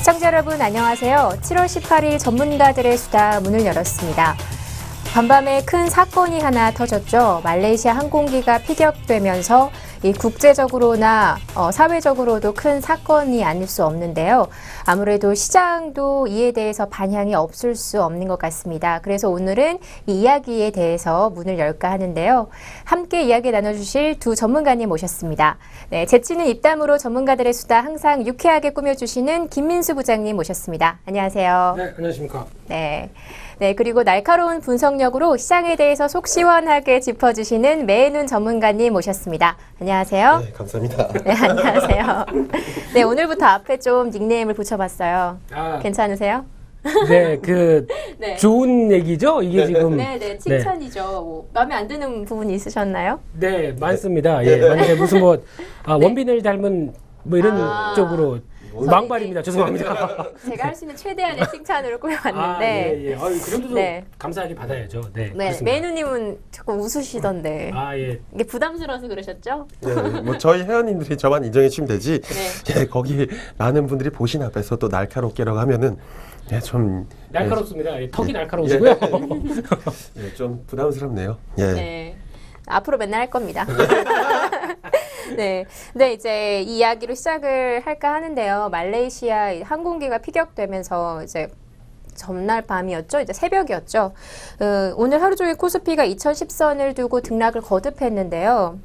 시청자 여러분 안녕하세요. 7월 18일 전문가들의 수다 문을 열었습니다. 간밤에 큰 사건이 하나 터졌죠. 말레이시아 항공기가 피격되면서 이 국제적으로나 사회적으로도 큰 사건이 아닐 수 없는데요. 아무래도 시장도 이에 대해서 반향이 없을 수 없는 것 같습니다. 그래서 오늘은 이 이야기에 대해서 문을 열까 하는데요. 함께 이야기 나눠주실 두 전문가님 모셨습니다. 네, 재치있는 입담으로 전문가들의 수다 항상 유쾌하게 꾸며주시는 김민수 부장님 모셨습니다. 안녕하세요. 네, 안녕하십니까. 네. 네, 그리고 날카로운 분석력으로 시장에 대해서 속 시원하게 짚어주시는 매눈 전문가님 모셨습니다. 안녕하세요. 네, 감사합니다. 네, 안녕하세요. 네, 오늘부터 앞에 좀 닉네임을 붙여봤어요. 괜찮으세요? 네, 네. 좋은 얘기죠? 이게 지금. 네, 칭찬이죠. 뭐, 마음에 안 드는 부분이 있으셨나요? 네, 많습니다. 예, 만약에 무슨 원빈을 닮은 이런 쪽으로. 망발입니다. 죄송합니다. 제가 할 수 있는 최대한의 칭찬으로 꾸며봤는데. 예. 그 정도도 감사하게 받아야죠. 네. 매누님은 자꾸 웃으시던데. 예. 이게 부담스러워서 그러셨죠? 네, 뭐 저희 회원님들이 저만 인정해 주시면 되지. 네. 예, 거기 많은 분들이 보신 앞에서 또 날카롭게라고 하면은 좀 날카롭습니다. 턱이 날카로우시고요. 예, 좀 부담스럽네요. 예. 네. 앞으로 맨날 할 겁니다. 네. 네, 이제 이 이야기로 시작을 할까 하는데요. 말레이시아 항공기가 피격되면서 이제 전날 밤이었죠. 이제 새벽이었죠. 오늘 하루 종일 코스피가 2010선을 두고 등락을 거듭했는데요.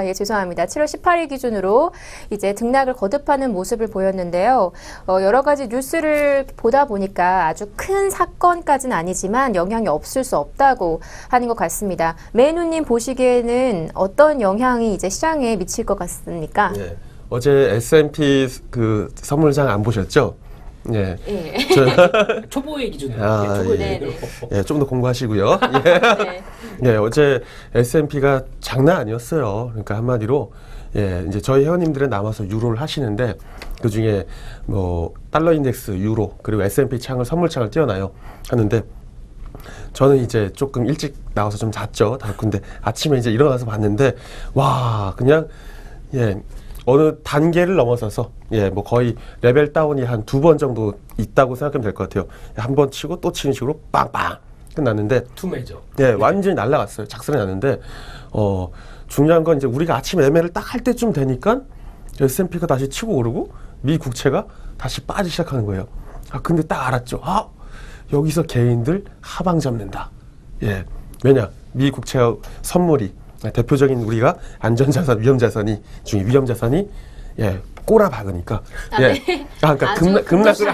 예, 죄송합니다. 7월 18일 기준으로 이제 등락을 거듭하는 모습을 보였는데요. 여러 가지 뉴스를 보다 보니까 아주 큰 사건까지는 아니지만 영향이 없을 수 없다고 하는 것 같습니다. 매누님 보시기에는 어떤 영향이 이제 시장에 미칠 것 같습니까? 예. 어제 S&P 그 선물장 안 보셨죠? 예. 예. 초보의 기준으로. 예, 좀 더 공부하시고요. 예. 네. 예, 어제 S&P가 장난 아니었어요. 그러니까 한마디로 이제 저희 회원님들은 남아서 유로를 하시는데 그 중에 뭐 달러 인덱스, 유로 그리고 S&P 창을 선물창을 띄워놔요. 하는데 저는 이제 조금 일찍 나와서 좀 잤죠. 근데 아침에 이제 일어나서 봤는데 와 그냥 어느 단계를 넘어서서 뭐 거의 레벨 다운이 한 2번 정도 있다고 생각하면 될 것 같아요. 한 번 치고 또 치는 식으로 빵빵 끝났는데 투매죠. 완전히 날아갔어요. 작살이 났는데 중요한 건 이제 우리가 아침 매매를 딱 할 때쯤 되니까 S&P가 다시 치고 오르고 미 국채가 다시 빠지기 시작하는 거예요. 근데 딱 알았죠. 여기서 개인들 하방 잡는다. 왜냐 미 국채 선물이 대표적인 우리가 안전자산, 위험자산이 중에 위험자산이 꼬라박으니까 그러니까 급락을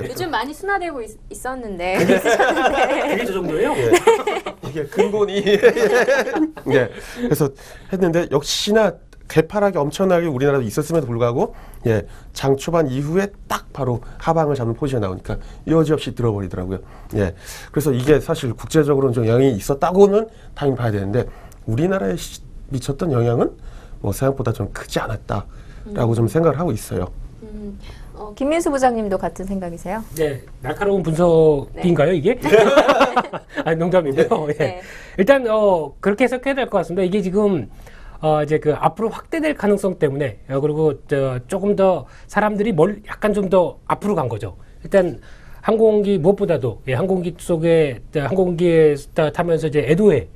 요즘 많이 순화되고 있었는데 그게 저 정도예요? 이게 근본이 그래서 했는데 역시나 개파락이 엄청나게 우리나라도 있었음에도 불구하고 장 초반 이후에 딱 바로 하방을 잡는 포지션이 나오니까 여지없이 들어버리더라고요. 그래서 이게 사실 국제적으로는 좀 영향이 있었다고는 당연히 봐야 되는데 우리나라에 미쳤던 영향은 뭐 생각보다 좀 크지 않았다라고 좀 생각을 하고 있어요. 김민수 부장님도 같은 생각이세요? 네, 날카로운 분석인가요 이게? 농담이고요. 일단 그렇게 해석해야 될 것 같습니다. 이게 지금 이제 앞으로 확대될 가능성 때문에 그리고 조금 더 사람들이 약간 좀 더 앞으로 간 거죠. 일단 항공기 무엇보다도 항공기 속에 항공기에 타면서 이제 애도의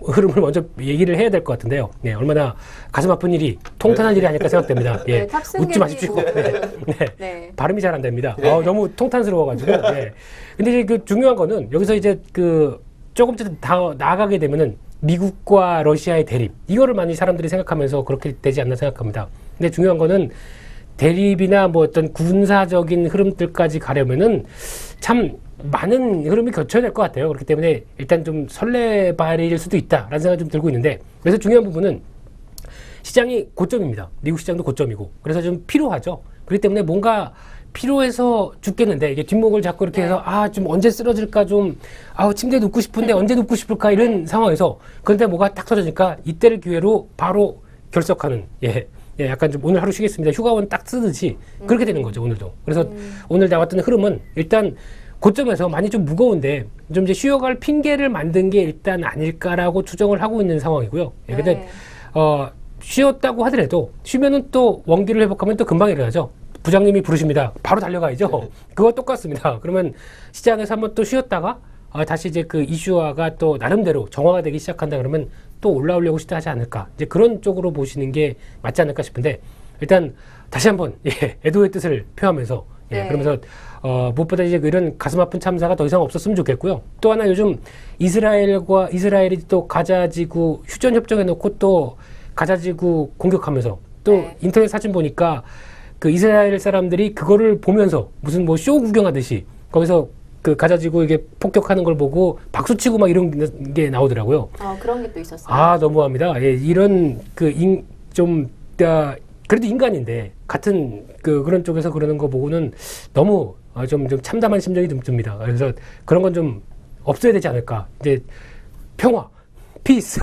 흐름을 먼저 얘기를 해야 될 것 같은데요. 얼마나 가슴 아픈 일이 통탄한 일이 아닐까 생각됩니다. 웃지 마십시오. 발음이 잘 안 됩니다. 너무 통탄스러워가지고. 근데 이제 중요한 거는 여기서 이제 조금 더 나아가게 되면은 미국과 러시아의 대립 이거를 많이 사람들이 생각하면서 그렇게 되지 않나 생각합니다. 근데 중요한 거는 대립이나 뭐 어떤 군사적인 흐름들까지 가려면은 참 많은 흐름이 겹쳐야 될 것 같아요. 그렇기 때문에 일단 좀 설레발일 수도 있다라는 생각이 좀 들고 있는데 그래서 중요한 부분은 시장이 고점입니다. 미국 시장도 고점이고 그래서 좀 필요하죠. 그렇기 때문에 뭔가 필요해서 죽겠는데 이게 뒷목을 잡고 이렇게 해서 좀 언제 쓰러질까 좀 침대에 눕고 싶은데 언제 눕고 싶을까 이런 상황에서 그런데 뭐가 딱 터져지니까 이때를 기회로 바로 결석하는 약간 좀 오늘 하루 쉬겠습니다. 휴가원 딱 쓰듯이 그렇게 되는 거죠 오늘도. 그래서 오늘 나왔던 흐름은 일단 고점에서 많이 좀 무거운데 좀 이제 쉬어갈 핑계를 만든 게 일단 아닐까라고 추정을 하고 있는 상황이고요. 근데 쉬었다고 하더라도 쉬면은 또 원기를 회복하면 또 금방 일어나죠. 부장님이 부르십니다. 바로 달려가야죠. 그거 똑같습니다. 그러면 시장에서 한번 또 쉬었다가 다시 이제 그 이슈화가 또 나름대로 정화가 되기 시작한다 그러면 또 올라오려고 시도하지 않을까. 이제 그런 쪽으로 보시는 게 맞지 않을까 싶은데 일단 다시 한번 애도의 뜻을 표하면서 네. 그러면서 무엇보다 이제 이런 가슴 아픈 참사가 더 이상 없었으면 좋겠고요. 또 하나 요즘 이스라엘이 또 가자지구 휴전 협정해 놓고 또 가자지구 공격하면서 또 네. 인터넷 사진 보니까 그 이스라엘 사람들이 그거를 보면서 무슨 뭐 쇼 구경하듯이 거기서 그 가자지구 이게 폭격하는 걸 보고 박수치고 막 이런 게 나오더라고요. 그런 게 또 있었어요. 아, 너무합니다. 이런 그래도 인간인데 같은 그런 쪽에서 그러는 거 보고는 너무 좀 참담한 심정이 좀 듭니다. 그래서 그런 건 좀 없어야 되지 않을까. 이제 평화, 피스.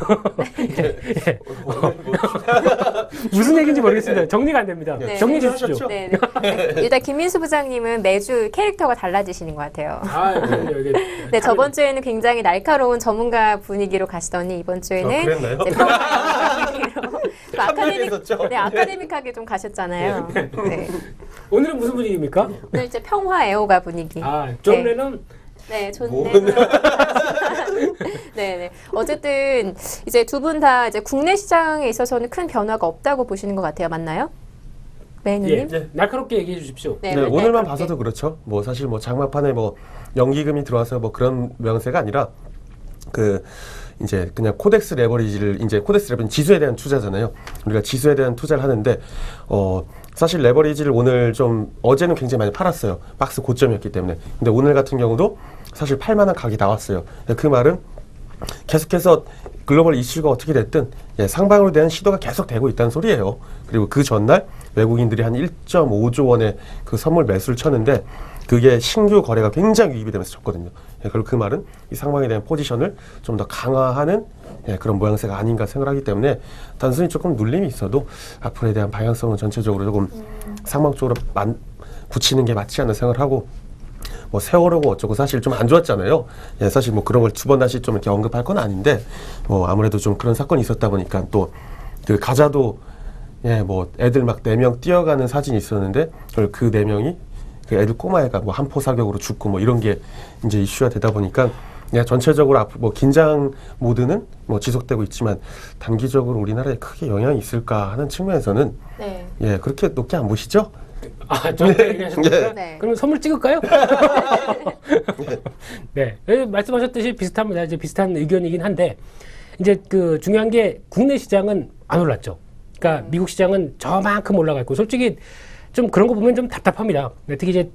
무슨 얘기인지 모르겠습니다. 정리가 안 됩니다. 네. 정리해 주십시오. 네, 네. 일단 김민수 부장님은 매주 캐릭터가 달라지시는 것 같아요. 네, 저번 주에는 굉장히 날카로운 전문가 분위기로 가시더니 이번 주에는 그랬나요? 이제 평화 분위기로 했었죠? 아카데믹하게 좀 가셨잖아요. 네. 오늘은 무슨 분위기입니까? 오늘 이제 평화 애호가 분위기. 존 레논. 네, 좋네. 네, 네. 어쨌든 이제 두 분 다 이제 국내 시장에 있어서는 큰 변화가 없다고 보시는 것 같아요. 맞나요? 매니님? 날카롭게 얘기해 주십시오. 네, 네, 오늘만 날카롭게. 봐서도 그렇죠. 뭐 사실 뭐 장마판에 뭐 연기금이 들어와서 뭐 그런 모양새가 아니라 그 이제 그냥 코덱스 레버리지를 이제 코덱스 레버리지 지수에 대한 투자잖아요. 우리가 지수에 대한 투자를 하는데 사실 레버리지를 오늘 좀 어제는 굉장히 많이 팔았어요. 박스 고점이었기 때문에. 근데 오늘 같은 경우도 사실 팔만한 각이 나왔어요. 그 말은 계속해서 글로벌 이슈가 어떻게 됐든 상방으로 대한 시도가 계속 되고 있다는 소리예요. 그리고 그 전날 외국인들이 한 1.5조 원의 그 선물 매수를 쳤는데 그게 신규 거래가 굉장히 유입이 되면서 쳤거든요. 그리고 그 말은 이 상방에 대한 포지션을 좀 더 강화하는 그런 모양새가 아닌가 생각하기 때문에 단순히 조금 눌림이 있어도 앞으로에 대한 방향성은 전체적으로 조금 상방 쪽으로 굳히는 게 맞지 않나 생각을 하고 뭐 세월호고 어쩌고 사실 좀 안 좋았잖아요. 사실 뭐 그런 걸 두 번 다시 좀 이렇게 언급할 건 아닌데 뭐 아무래도 좀 그런 사건이 있었다 보니까 또 그 가자도 뭐 애들 막 4명 뛰어가는 사진이 있었는데 그 4명이 그 애들 꼬마애가 뭐 한포 사격으로 죽고 뭐 이런 게 이제 이슈가 되다 보니까 전체적으로 앞으로 뭐 긴장 모드는 뭐 지속되고 있지만 단기적으로 우리나라에 크게 영향이 있을까 하는 측면에서는 네. 그렇게 높게 안 보시죠? 저한테 얘기하셨습니까? 네. 그럼 선물 찍을까요? 네. 말씀하셨듯이 비슷합니다. 이제 비슷한 의견이긴 한데, 이제 그 중요한 게 국내 시장은 안 올랐죠. 그러니까 미국 시장은 저만큼 올라가 있고, 솔직히 좀 그런 거 보면 좀 답답합니다. 특히 이제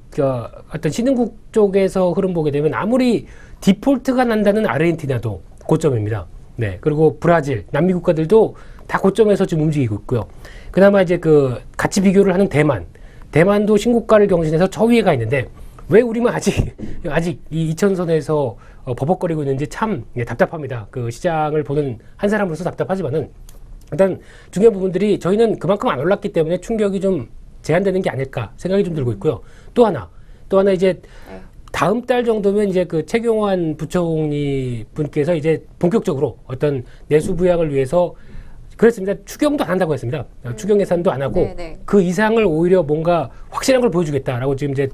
어떤 신흥국 쪽에서 흐름 보게 되면 아무리 디폴트가 난다는 아르헨티나도 고점입니다. 네. 그리고 브라질, 남미 국가들도 다 고점에서 지금 움직이고 있고요. 그나마 이제 그 같이 비교를 하는 대만도 신고가를 경신해서 저 위에 가 있는데 왜 우리만 아직 이 2000선에서 버벅거리고 있는지 참 답답합니다. 그 시장을 보는 한 사람으로서 답답하지만은 일단 중요한 부분들이 저희는 그만큼 안 올랐기 때문에 충격이 좀 제한되는 게 아닐까 생각이 좀 들고 있고요. 또 하나 이제 다음 달 정도면 이제 그 최경환 부총리 분께서 이제 본격적으로 어떤 내수 부양을 위해서 그렇습니다. 추경도 안 한다고 했습니다. 추경 예산도 안 하고 네네. 그 이상을 오히려 뭔가 확실한 걸 보여주겠다라고 지금 이제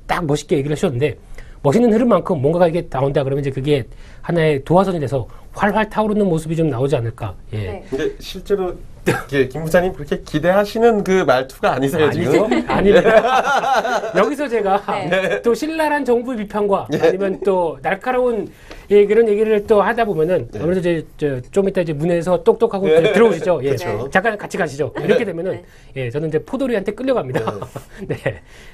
딱 멋있게 얘기를 하셨는데 멋있는 흐름만큼 뭔가가 이게 나온다 그러면 이제 그게 하나의 도화선이 돼서 활활 타오르는 모습이 좀 나오지 않을까. 네. 근데 실제로 김 부장님 그렇게 기대하시는 그 말투가 아니세요 지금? 아닙니다. 여기서 제가 네. 또 신랄한 정부의 비판과 아니면 또 날카로운 그런 얘기를 또 하다 보면은 아무래도 이제 좀 이따 이제 문에서 똑똑하고 들어오시죠. 그렇죠. 잠깐 같이 가시죠. 이렇게 되면은 저는 이제 포도리한테 끌려갑니다. 네.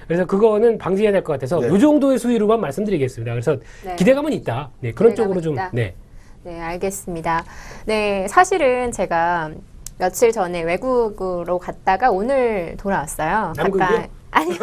그래서 그거는 방지해야 될 것 같아서 이 정도의 수위로만 말씀드리겠습니다. 그래서 기대감은 있다. 네, 그런 쪽으로 좀. 있다. 네. 네, 알겠습니다. 네, 사실은 제가 며칠 전에 외국으로 갔다가 오늘 돌아왔어요. 남극이요? 아니요.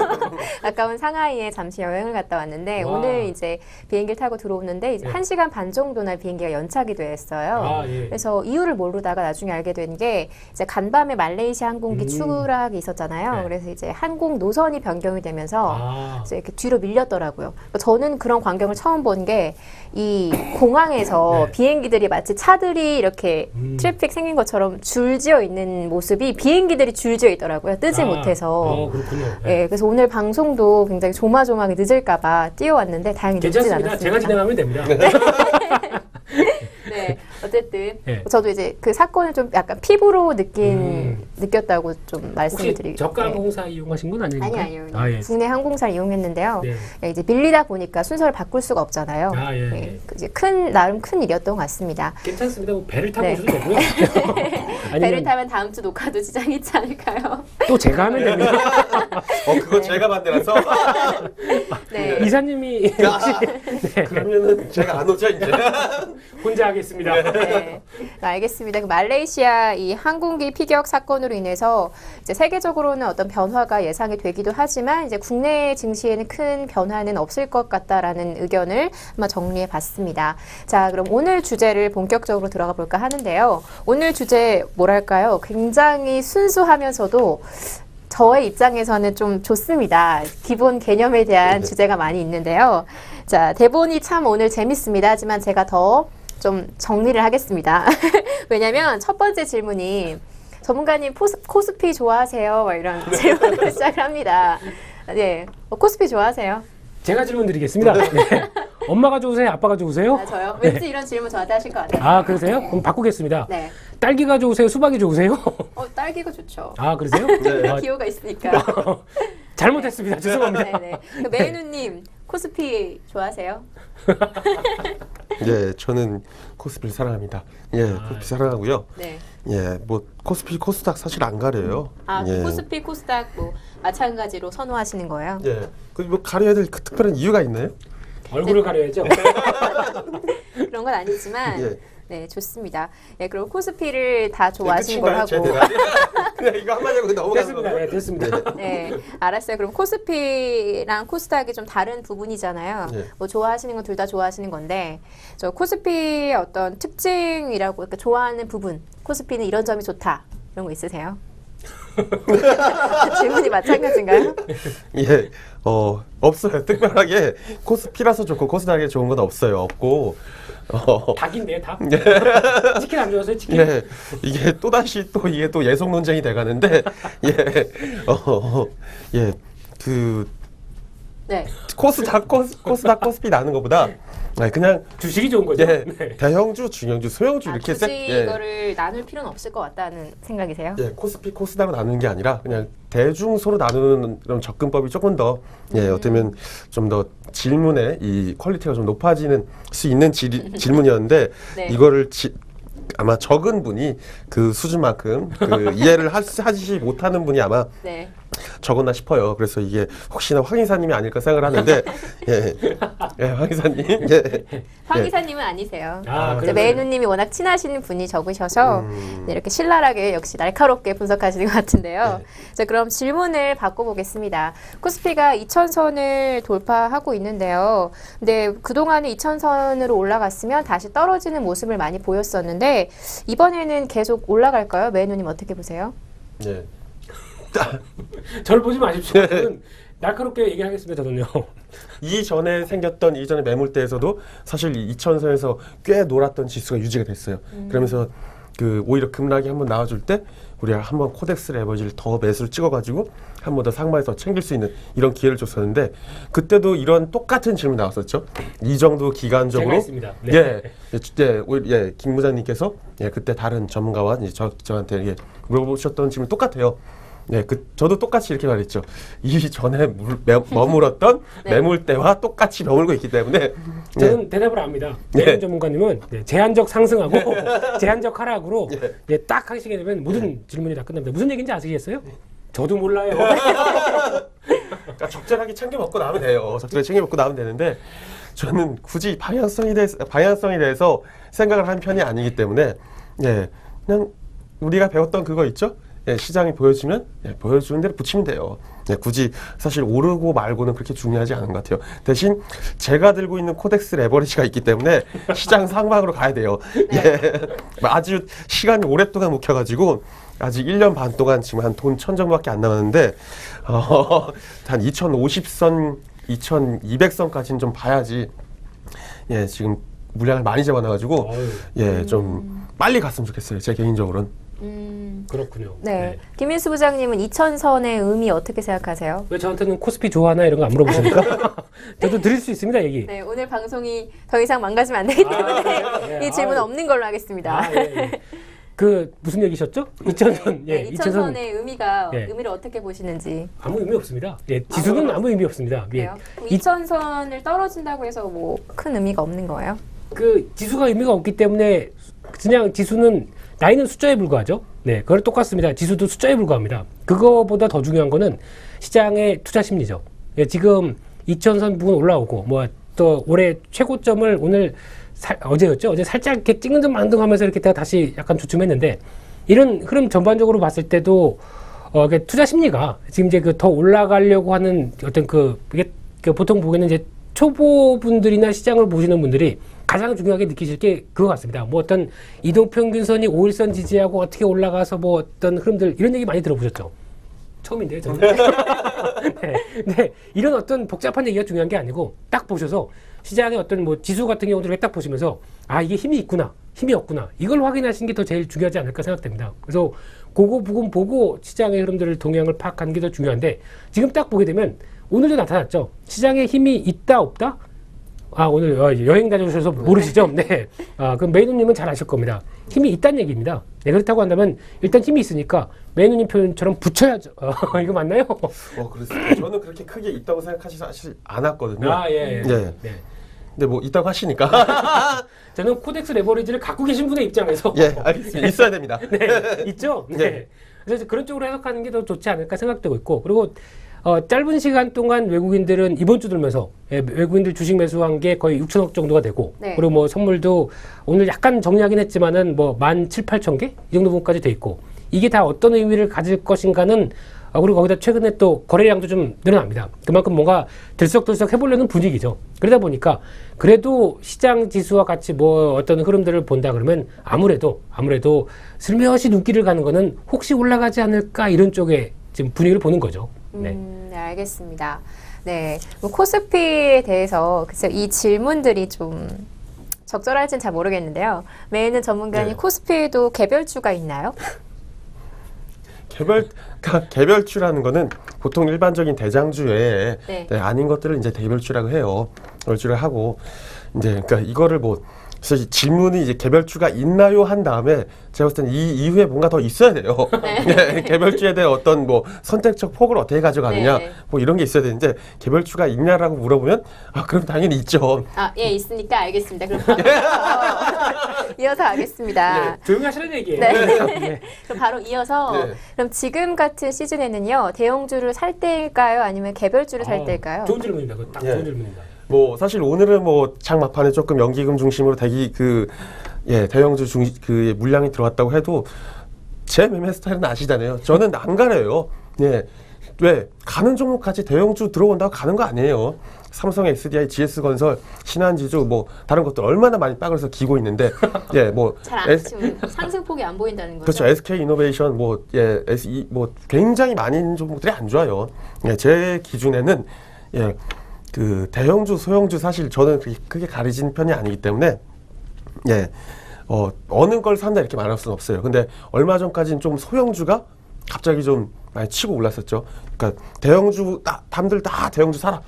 가까운 상하이에 잠시 여행을 갔다 왔는데 와. 오늘 이제 비행기를 타고 들어오는데 이제 네. 1시간 반 정도나 비행기가 연착이 됐어요. 아, 예. 그래서 이유를 모르다가 나중에 알게 된 게 이제 간밤에 말레이시아 항공기 추락이 있었잖아요. 네. 그래서 이제 항공 노선이 변경이 되면서 아, 이제 이렇게 뒤로 밀렸더라고요. 그러니까 저는 그런 광경을 처음 본 게 이 공항에서 네. 비행기들이 마치 차들이 이렇게 트래픽 생긴 것처럼 줄지어 있는 모습이 비행기들이 줄지어 있더라고요. 뜨지 못해서. 그렇군요. 예, 그래서 오늘 방송도 굉장히 조마조마하게 늦을까봐 뛰어왔는데 다행히 늦진 괜찮습니다. 않았습니다. 제가 진행하면 됩니다. 네, 어쨌든 예. 저도 이제 그 사건을 좀 약간 피부로 느꼈다고 좀 말씀을 혹시 드리겠습니다. 저가 항공사 이용하신 건 아닙니까? 아니요. 아, 예. 국내 항공사를 이용했는데요. 네. 예, 이제 밀리다 보니까 순서를 바꿀 수가 없잖아요. 아, 예. 예, 그 이제 나름 큰 일이었던 것 같습니다. 괜찮습니다. 뭐 배를 타고 네. 오셔도 되고요. 배를 아니면 타면 다음 주 녹화도 지장이 있지 않을까요? 또 제가 하면 됩니다. 그거 제가 반대라서. 네. 이사님이 혹시 그러면은 제가 안 오죠 이제. 혼자 하겠습니다. 네, 알겠습니다. 그 말레이시아 이 항공기 피격 사건으로 인해서 이제 세계적으로는 어떤 변화가 예상이 되기도 하지만 이제 국내 증시에는 큰 변화는 없을 것 같다라는 의견을 한번 정리해 봤습니다. 자, 그럼 오늘 주제를 본격적으로 들어가 볼까 하는데요. 오늘 주제 뭐랄까요? 굉장히 순수하면서도 저의 입장에서는 좀 좋습니다. 기본 개념에 대한 주제가 많이 있는데요. 자, 대본이 참 오늘 재밌습니다. 하지만 제가 더 좀 정리를 하겠습니다. 왜냐면 첫 번째 질문이 전문가님 코스피 좋아하세요? 막 이런 질문으로 시작을 합니다. 네, 코스피 좋아하세요? 제가 질문 드리겠습니다. 네. 엄마가 좋으세요? 아빠가 좋으세요? 아, 저요? 왠지 이런 질문 저한테 하실 것 같아요. 아, 그러세요? 그럼 바꾸겠습니다. 네. 딸기가 좋으세요? 수박이 좋으세요? 딸기가 좋죠. 아, 그러세요? 네. 아, 기호가 있으니까. 잘못했습니다. 죄송합니다. 네네. 메이누님 코스피 좋아하세요? 예, 저는 코스피를 사랑합니다. 예, 코스피 사랑하고요. 네. 예, 뭐 코스피 코스닥 사실 안 가려요. 아, 예. 코스피, 코스닥 뭐 마찬가지로 선호하시는 거예요? 예, 그뭐 가려야 될 그 특별한 이유가 있나요? 얼굴을 가려야죠. 그런 건 아니지만 예. 네, 좋습니다. 네, 그럼 코스피를 다 네, 좋아하시는 걸 하고 그냥 이거 한마디 하고 넘어가는 됐습니다. 거예요. 네, 됐습니다. 네, 알았어요. 그럼 코스피랑 코스닥이 좀 다른 부분이잖아요. 예. 뭐 좋아하시는 건 둘 다 좋아하시는 건데 저 코스피의 어떤 특징이라고 그러니까 좋아하는 부분, 코스피는 이런 점이 좋다 이런 거 있으세요? 질문이 마찬가지인가요? 예, 없어요. 특별하게 코스피라서 좋고 코스닥에 좋은 건 없어요. 없고, 닭인데요, 닭? 치킨 안 좋아하세요, 치킨? 예, 이게 또 다시 또 이게 또 예속 논쟁이 돼가는데, 예, 예, 그 네. 코스닥 코스피 나는 것보다 그냥 주식이 좋은 거죠? 예, 네. 대형주, 중형주, 소형주 아, 이렇게 굳이 예. 이거를 나눌 필요는 없을 것 같다는 생각이세요? 예, 코스피, 코스닥으로 나누는 게 아니라 그냥 대중소로 나누는 그런 접근법이 조금 더 어쩌면 좀 더 질문의 이 퀄리티가 좀 높아지는 수 있는 질문이었는데 네. 이거를 아마 적은 분이 그 수준만큼 그 이해를 하지 못하는 분이 아마 네. 적었나 싶어요. 그래서 이게 혹시나 황 이사님이 아닐까 생각을 하는데 예, 예, 황 이사님, 예, 황 이사님은 아니세요. 아, 이제 그러세요? 메이누님이 워낙 친하신 분이 적으셔서 네, 이렇게 신랄하게 역시 날카롭게 분석하시는 것 같은데요. 자, 그럼 질문을 바꿔보겠습니다. 코스피가 2,000선을 돌파하고 있는데요. 근데 그동안에 2,000선으로 올라갔으면 다시 떨어지는 모습을 많이 보였었는데 이번에는 계속 올라갈까요? 메이누님 어떻게 보세요? 예. 저를 보지 마십시오. 저는 날카롭게 얘기하겠습니다, 저는요. 이전에 생겼던 이전의 매물대에서도 사실 2,000선에서 꽤 놀았던 지수가 유지가 됐어요. 그러면서 그 오히려 급락이 한번 나와줄 때 우리가 한번 코덱스 레버지를 더 매수를 찍어가지고 한 번 더 상방에서 챙길 수 있는 이런 기회를 줬었는데 그때도 이런 똑같은 질문 나왔었죠. 이 정도 기간적으로 제가 있습니다. 네. 김 부장님께서 그때 다른 전문가와 이제 저한테 물어보셨던 질문 똑같아요. 네, 저도 똑같이 이렇게 말했죠. 이전에 머물었던 네. 매물대와 똑같이 머물고 있기 때문에 저는 대답을 압니다. 네. 전문가님은 제한적 상승하고 제한적 하락으로 딱 하시게 되면 모든 질문이 다 끝납니다. 무슨 얘기인지 아시겠어요? 저도 몰라요. 그러니까 적절하게 챙겨 먹고 나면 돼요. 적절하게 챙겨 먹고 나면 되는데 저는 굳이 방향성에 대해서 생각을 한 편이 아니기 때문에 그냥 우리가 배웠던 그거 있죠? 예, 시장이 보여주면 예, 보여주는 대로 붙이면 돼요. 예, 굳이 사실 오르고 말고는 그렇게 중요하지 않은 것 같아요. 대신 제가 들고 있는 코덱스 레버리지가 있기 때문에 시장 상방으로 가야 돼요. 예, 아주 시간이 오랫동안 묵혀가지고 아직 1년 반 동안 지금 한 돈 1,000 정도밖에 안 남았는데 한 2,050선, 2,200선까지는 좀 봐야지. 예, 지금 물량을 많이 잡아놔가지고 예, 좀 빨리 갔으면 좋겠어요. 제 개인적으로는. 그렇군요. 네. 김민수 부장님은 2,000선의 의미 어떻게 생각하세요? 왜 저한테는 코스피 좋아하나 이런 거 안 물어보십니까? 저도 드릴 수 있습니다, 얘기. 네, 오늘 방송이 더 이상 망가지면 안 되기 때문에 예. 이 질문 없는 걸로 하겠습니다. 예, 예. 그 무슨 얘기셨죠? 2,000선. 네, 예, 2,000선의 의미가 예. 의미를 어떻게 보시는지. 아무 의미 없습니다. 예, 지수는 아무 의미 없습니다. 예. 그래요? 2,000선을 떨어진다고 해서 뭐 큰 의미가 없는 거예요? 그 지수가 의미가 없기 때문에 그냥 지수는 나이는 숫자에 불과하죠. 네, 그걸 똑같습니다. 지수도 숫자에 불과합니다. 그거보다 더 중요한 거는 시장의 투자 심리죠. 예, 지금 2,000선 부분 올라오고 뭐 또 올해 최고점을 오늘 어제였죠. 어제 살짝 이렇게 찍는 듯 마는 듯 하면서 이렇게 다시 약간 주춤했는데 이런 흐름 전반적으로 봤을 때도 투자 심리가 지금 이제 그 더 올라가려고 하는 어떤 이게 보통 보기에는 이제 초보분들이나 시장을 보시는 분들이 가장 중요하게 느끼실 게 그거 같습니다. 뭐 어떤 이동평균선이 5일선 지지하고 어떻게 올라가서 뭐 어떤 흐름들 이런 얘기 많이 들어보셨죠? 처음인데요, 저는. 네, 이런 어떤 복잡한 얘기가 중요한 게 아니고 딱 보셔서 시장의 어떤 뭐 지수 같은 경우도 딱 보시면서 아 이게 힘이 있구나, 힘이 없구나 이걸 확인하시는 게 더 제일 중요하지 않을까 생각됩니다. 그래서 그거 부분 보고 시장의 흐름들을 동향을 파악하는 게 더 중요한데 지금 딱 보게 되면 오늘도 나타났죠. 시장에 힘이 있다 없다? 아 오늘 여행 다녀오셔서 모르시죠? 네. 그럼 메이누님은 잘 아실 겁니다. 힘이 있다는 얘기입니다. 네, 그렇다고 한다면 일단 힘이 있으니까 메이누님 표현처럼 붙여야죠. 이거 맞나요? 그렇습니다. 저는 그렇게 크게 있다고 생각하지 사실 않았거든요. 예. 네. 근데 뭐 있다고 하시니까. 저는 코덱스 레버리지를 갖고 계신 분의 입장에서 예, 알겠습니다. 있어야 됩니다. 네, 있죠. 네. 네. 그래서 그런 쪽으로 해석하는 게 더 좋지 않을까 생각되고 있고 그리고 짧은 시간 동안 외국인들은 이번 주 들면서 외국인들 주식 매수한 게 거의 6천억 정도가 되고 네. 그리고 뭐 선물도 오늘 약간 정리하긴 했지만은 뭐 17,000, 8천 개 이 정도 부분까지 돼 있고 이게 다 어떤 의미를 가질 것인가는 그리고 거기다 최근에 또 거래량도 좀 늘어납니다. 그만큼 뭔가 들썩들썩 해보려는 분위기죠. 그러다 보니까 그래도 시장 지수와 같이 뭐 어떤 흐름들을 본다 그러면 아무래도 슬며시 눈길을 가는 거는 혹시 올라가지 않을까 이런 쪽에 지금 분위기를 보는 거죠. 네. 네, 알겠습니다. 네, 뭐 코스피에 대해서 글쎄요, 이 질문들이 좀 적절할지는 잘 모르겠는데요. 메이는 전문가님 네. 코스피에도 개별주가 있나요? 개별주라는 거는 보통 일반적인 대장주 외에 네. 아닌 것들을 이제 개별주라고 해요. 개별주를 하고 이제 그러니까 이거를 뭐 그래서 질문이 이제 개별주가 있나요 한 다음에 제가 봤을 때는 이 이후에 뭔가 더 있어야 돼요. 네, 개별주에 대한 어떤 뭐 선택적 폭을 어떻게 가져가느냐 네. 뭐 이런 게 있어야 되는데 개별주가 있냐라고 물어보면 그럼 당연히 있죠. 예, 있으니까 알겠습니다. 그럼 바로 이어서 하겠습니다. 조용히 하시는 얘기예요. 네. 그럼 바로 이어서 네. 그럼 지금 같은 시즌에는요 대형주를 살 때일까요 아니면 개별주를 살 때일까요? 좋은 질문입니다. 그거 딱 예. 좋은 질문입니다. 뭐 사실 오늘은 뭐 장 막판에 조금 연기금 중심으로 대형주 그 물량이 들어왔다고 해도 제 매매 스타일은 아시잖아요. 저는 안 가려요. 예. 왜 가는 종목까지 대형주 들어온다고 가는 거 아니에요. 삼성, SDI, GS건설, 신한지주 뭐 다른 것들 얼마나 많이 빠그려서 기고 있는데 뭐 지금 상승폭이 안 보인다는 거죠. 그렇죠. SK이노베이션 SE 뭐 굉장히 많은 종목들이 안 좋아요. 예, 제 기준에는 그 대형주, 소형주 사실 저는 그렇게 크게 가리진 편이 아니기 때문에 어느 걸 산다 이렇게 말할 수는 없어요. 근데 얼마 전까지는 좀 소형주가 갑자기 좀 많이 치고 올랐었죠. 그러니까 대형주 남들 다 대형주 사라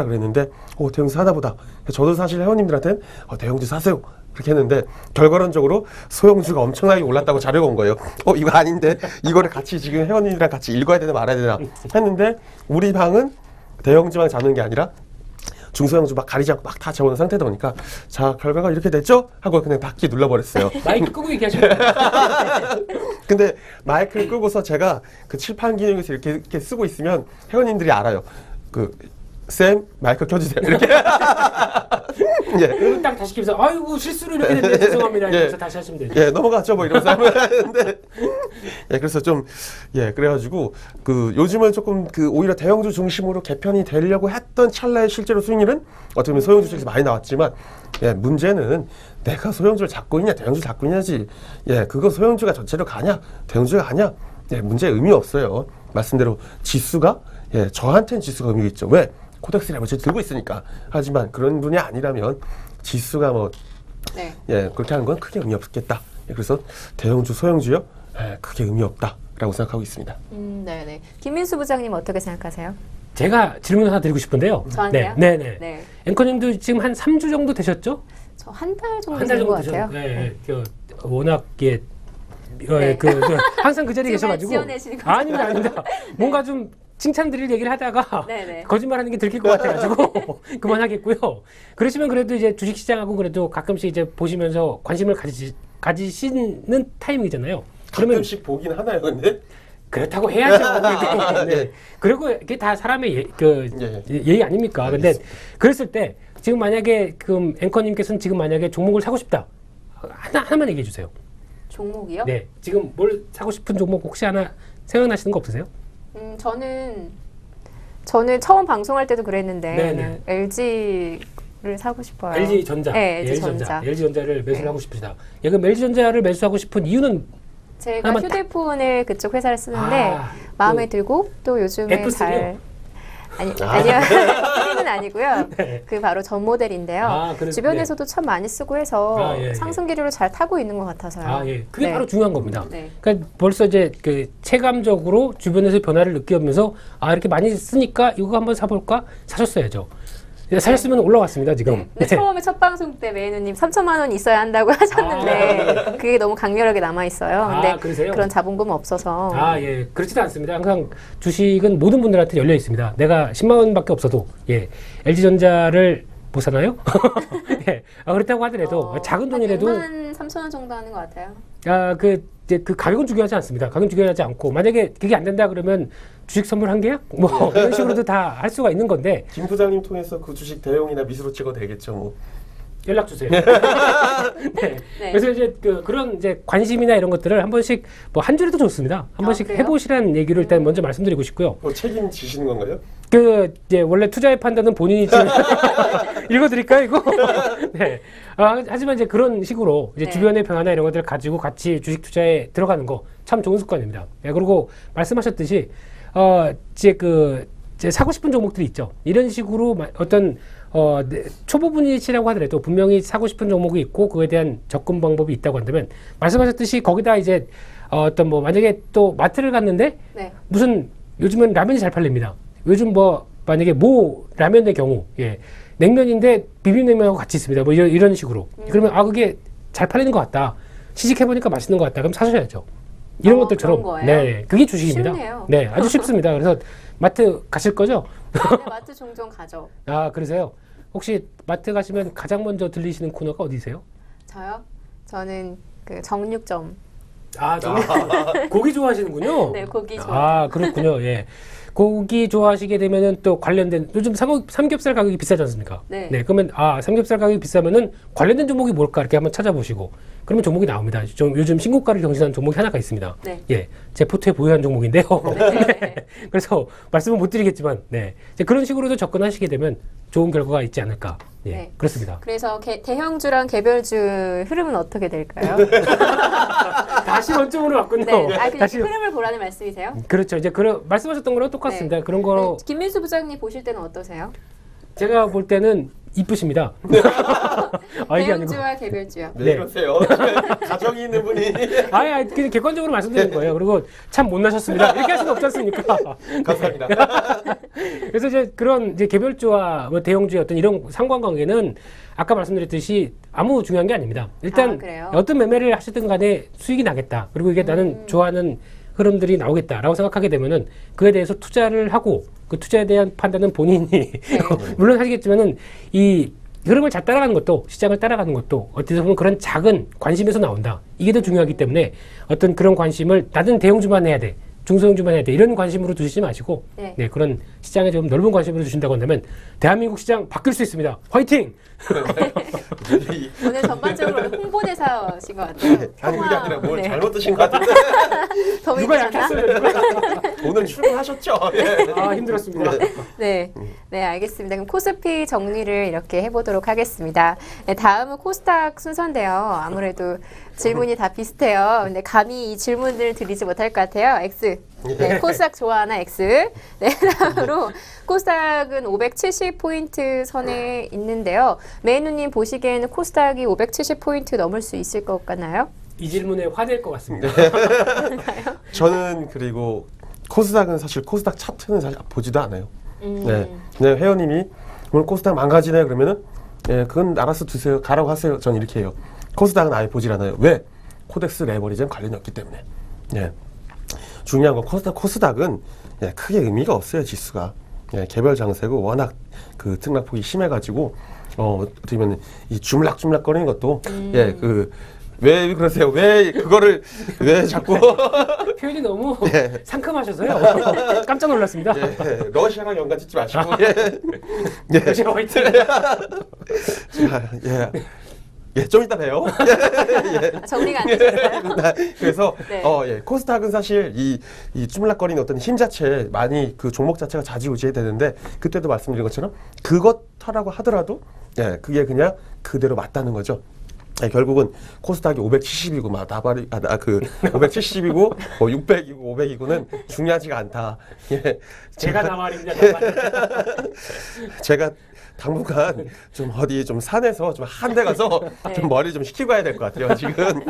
그랬는데 대형주 사나 보다. 저도 사실 회원님들한테는 대형주 사세요 그렇게 했는데 결과론적으로 소형주가 엄청나게 올랐다고 자료가 온 거예요. 이거 아닌데 이거를 같이 지금 회원님이랑 같이 읽어야 되나 말아야 되나 했는데 우리 방은 대형주만 잡는 게 아니라 중소형주 막 가리지 않고 막 다 잡아놓은 상태다 보니까 자 결과가 이렇게 됐죠? 하고 그냥 바퀴 눌러버렸어요. 마이크 끄고 얘기하시면 근데 마이크를 끄고서 제가 그 칠판 기능에서 이렇게 쓰고 있으면 회원님들이 알아요. 쌤 마이크 켜주세요. 이렇게. 예. 그리고 딱 다시 키면서 아이고 실수로 이렇게 됐네 죄송합니다. 이러면서 다시 하시면 되죠. 예, 넘어갔죠, 뭐 이러면서 하는데, 예, 그래서 좀, 예, 그래가지고 요즘은 조금 오히려 대형주 중심으로 개편이 되려고 했던 찰나에 실제로 수익률은 어떻게 보면 소형주 쪽에서 많이 나왔지만, 예, 문제는 내가 소형주를 잡고 있냐, 대형주를 잡고 있냐지, 예, 그거 소형주가 전체로 가냐, 대형주가 가냐, 예, 문제 의미 없어요. 말씀대로 지수가, 예, 저한테는 지수가 의미 있죠. 왜? 코덱스 레버리지 들고 있으니까. 하지만 그런 분이 아니라면 지수가 뭐 네. 예, 그렇게 하는 건 크게 의미 없겠다. 예, 그래서 대형주, 소형주요, 예, 크게 의미 없다라고 생각하고 있습니다. 네네. 김민수 부장님 어떻게 생각하세요? 제가 질문 하나 드리고 싶은데요. 저한테요? 네, 네. 네. 앵커님도 지금 한 3주 정도 되셨죠? 저 한 달 정도 한 달 된 정도 것 같아요. 되셨. 네, 워낙 네. 항상 그 자리에 정말 계셔가지고. 지어내시는 거죠? 아닙니다, 아닙니다. 뭔가 좀 칭찬드릴 얘기를 하다가 네네. 거짓말하는 게 들킬 것 같아가지고 그만하겠고요. 그러시면 그래도 이제 주식시장하고 그래도 가끔씩 이제 보시면서 관심을 가지시는 타임이잖아요. 그러면 가끔씩 보긴 하나요, 근데? 그렇다고 해야죠. 네. 그리고 이게 다 사람의 예의 아닙니까? 근데 그랬을 때 지금 만약에 그 앵커님께서는 지금 만약에 종목을 사고 싶다. 하나만 얘기해 주세요. 종목이요? 네. 지금 뭘 사고 싶은 종목 혹시 하나 생각나시는 거 없으세요? 저는 처음 방송할 때도 그랬는데 네네. 그냥 LG를 사고 싶어요. LG전자. 네, LG전자. LG전자를 매수를 네. 하고 싶으시다. 예, 그럼 LG전자를 매수하고 싶은 이유는 제가 하나만 휴대폰을 그쪽 회사를 쓰는데 마음에 들고 또 요즘에 F3요? 잘 아니요. 는 아니고요. 그 바로 전 모델인데요. 주변에서도 참 많이 쓰고 해서 상승 기류를 잘 타고 있는 것 같아서요. 그게 네. 바로 중요한 겁니다. 네. 그러니까 벌써 이제 그 체감적으로 주변에서 변화를 느끼면서 이렇게 많이 쓰니까 이거 한번 사볼까 사셨어야죠. 사셨으면 올라왔습니다 지금. 근데 처음에 첫 방송 때 메이누님 3천만 원 있어야 한다고 하셨는데 그게 너무 강렬하게 남아 있어요. 근데 그러세요? 그런 자본금 없어서. 예, 그렇지도 않습니다. 항상 주식은 모든 분들한테 열려 있습니다. 내가 10만 원밖에 없어도 LG전자를 못 사나요? 예, 그렇다고 하더라도 작은 돈이라도 6만 3천 원 정도 하는 것 같아요. 그 가격은 중요하지 않습니다. 가격은 중요하지 않고 만약에 그게 안 된다 그러면 주식 선물 한 개야? 뭐 이런 식으로도 다 할 수가 있는 건데 김 부장님 통해서 그 주식 대용이나 미수로 찍어도 되겠죠, 뭐. 연락 주세요. 네. 네. 그래서 이제 그런 이제 관심이나 이런 것들을 한 번씩 뭐 한 줄에도 좋습니다. 한 번씩 그래요? 해보시라는 얘기를 일단 먼저 말씀드리고 싶고요. 뭐 책임지시는 건가요? 이제 원래 투자의 판단은 본인이 지금 읽어드릴까요, 이거? 네. 하지만 이제 그런 식으로 이제 네. 주변의 변화나 이런 것들을 가지고 같이 주식 투자에 들어가는 거 참 좋은 습관입니다. 그리고 말씀하셨듯이 이제 사고 싶은 종목들이 있죠. 이런 식으로 어떤 초보 분이시라고 하더라도 분명히 사고 싶은 종목이 있고 그거에 대한 접근 방법이 있다고 한다면 말씀하셨듯이 거기다 이제 어떤 뭐 만약에 또 마트를 갔는데 네. 무슨 요즘은 라면이 잘 팔립니다. 요즘 뭐 만약에 모 라면의 경우 냉면인데 비빔냉면하고 같이 있습니다. 뭐 이런 식으로 그러면 그게 잘 팔리는 것 같다. 시식해 보니까 맛있는 것 같다. 그럼 사셔야죠. 이런 것들처럼 그런 거예요? 네, 그게 주식입니다. 쉽네요. 네, 아주 쉽습니다. 그래서 마트 가실 거죠? 네, 마트 종종 가죠. 그러세요? 혹시 마트 가시면 가장 먼저 들리시는 코너가 어디세요? 저요? 저는 그 정육점. 고기 좋아하시는군요. 네, 고기 좋아. 그렇군요. 예. 고기 좋아하시게 되면은 또 관련된 요즘 삼겹살 가격이 비싸지 않습니까? 네. 그러면 삼겹살 가격이 비싸면은 관련된 종목이 뭘까 이렇게 한번 찾아보시고 그러면 종목이 나옵니다. 요즘 신고가를 경신하는 종목이 하나가 있습니다. 네. 예, 제 포트에 보유한 종목인데요. 네. 그래서 말씀은 못 드리겠지만, 이제 그런 식으로도 접근하시게 되면 좋은 결과가 있지 않을까. 네. 그렇습니다. 그래서 대형주랑 개별주 흐름은 어떻게 될까요? 다시 원점으로 왔군요. 네. 그냥 흐름을 보라는 말씀이세요? 그렇죠. 이제 말씀하셨던 거랑 똑같습니다. 그런 거 김민수 부장님 보실 때는 어떠세요? 제가 볼 때는 이쁘십니다. 이게 아니고. 대형주와 개별주요. 네, 이러세요. 가정이 있는 분이. 그냥 객관적으로 말씀드리는 거예요. 그리고 참 못나셨습니다. 이렇게 할 수는 없지 않습니까? 감사합니다. 그래서 이제 그런 이제 개별주와 뭐 대형주의 어떤 이런 상관관계는 아까 말씀드렸듯이 아무 중요한 게 아닙니다. 일단 그래요? 어떤 매매를 하시든 간에 수익이 나겠다. 그리고 이게 나는 좋아하는 흐름들이 나오겠다라고 생각하게 되면은 그에 대해서 투자를 하고 그 투자에 대한 판단은 본인이 물론 하시겠지만은 이 흐름을 잘 따라가는 것도 시장을 따라가는 것도 어떻게 보면 그런 작은 관심에서 나온다. 이게 더 중요하기 때문에 어떤 그런 관심을 나는 대형주만 해야 돼. 중소형주만 해야 돼. 이런 관심으로 두시지 마시고 네. 네, 그런 시장에 좀 넓은 관심으로 주신다고 한다면 대한민국 시장 바뀔 수 있습니다. 화이팅! 오늘 전반적으로 홍보대사신 것 같아요. 아니 그게 아니라 뭘 네. 잘못 드신 것 같은데 더 누가 힘드셨나? 약했어요? 누가? 오늘 출근하셨죠? 예. 아, 힘들었습니다. 네, 네, 알겠습니다. 그럼 코스피 정리를 이렇게 해보도록 하겠습니다. 네, 다음은 코스닥 순서인데요. 아무래도 질문이 다 비슷해요. 근데 감히 이 질문을 드리지 못할 것 같아요. X. 네, 코스닥 좋아하나 X. 네, 다음으로 코스닥은 570포인트 선에 있는데요. 메이누님 보시기에는 코스닥이 570포인트 넘을 수 있을 것 같나요? 이 질문에 화낼 것 같습니다. 저는 그리고 코스닥은 사실 코스닥 차트는 사실 보지도 않아요. 네, 그냥 회원님이 오늘 코스닥 망가지네 그러면은 예, 그건 알아서 두세요. 가라고 하세요. 전 이렇게 해요. 코스닥은 아예 보질 않아요. 왜? 코덱스 레버리지는 관련이 없기 때문에. 예. 중요한 건 코스닥은 예, 크게 의미가 없어요. 지수가. 예, 개별 장세고 워낙 그 등락폭이 심해가지고 어떻게 보면 이 주물락주물락거리는 것도 예, 그 왜 그러세요? 왜 그거를 왜 자꾸 표현이 너무 예. 상큼하셔서요. 깜짝 놀랐습니다. 예, 러시아랑 연관 짓지 마시고 예. 예. 러시아 화이팅! 자, 예. 예, 좀 이따 봬요. 정리가 안 되셨어요? 그래서 네. 예, 코스닥은 사실 이 쭈물락거리는 어떤 힘 자체 많이 그 종목 자체가 좌지우지해야 되는데 그때도 말씀드린 것처럼 그것하라고 하더라도 예, 그게 그냥 그대로 맞다는 거죠. 예, 결국은 코스닥이 570이고 막 나발이 그 570이고 뭐 600이고 500이고는 중요하지가 않다. 예, 제가 나발입니다. 나발. 제가 당분간 좀 어디 좀 산에서 좀 한 데 가서 네. 좀 머리 좀 식히고 와야 될 것 같아요. 지금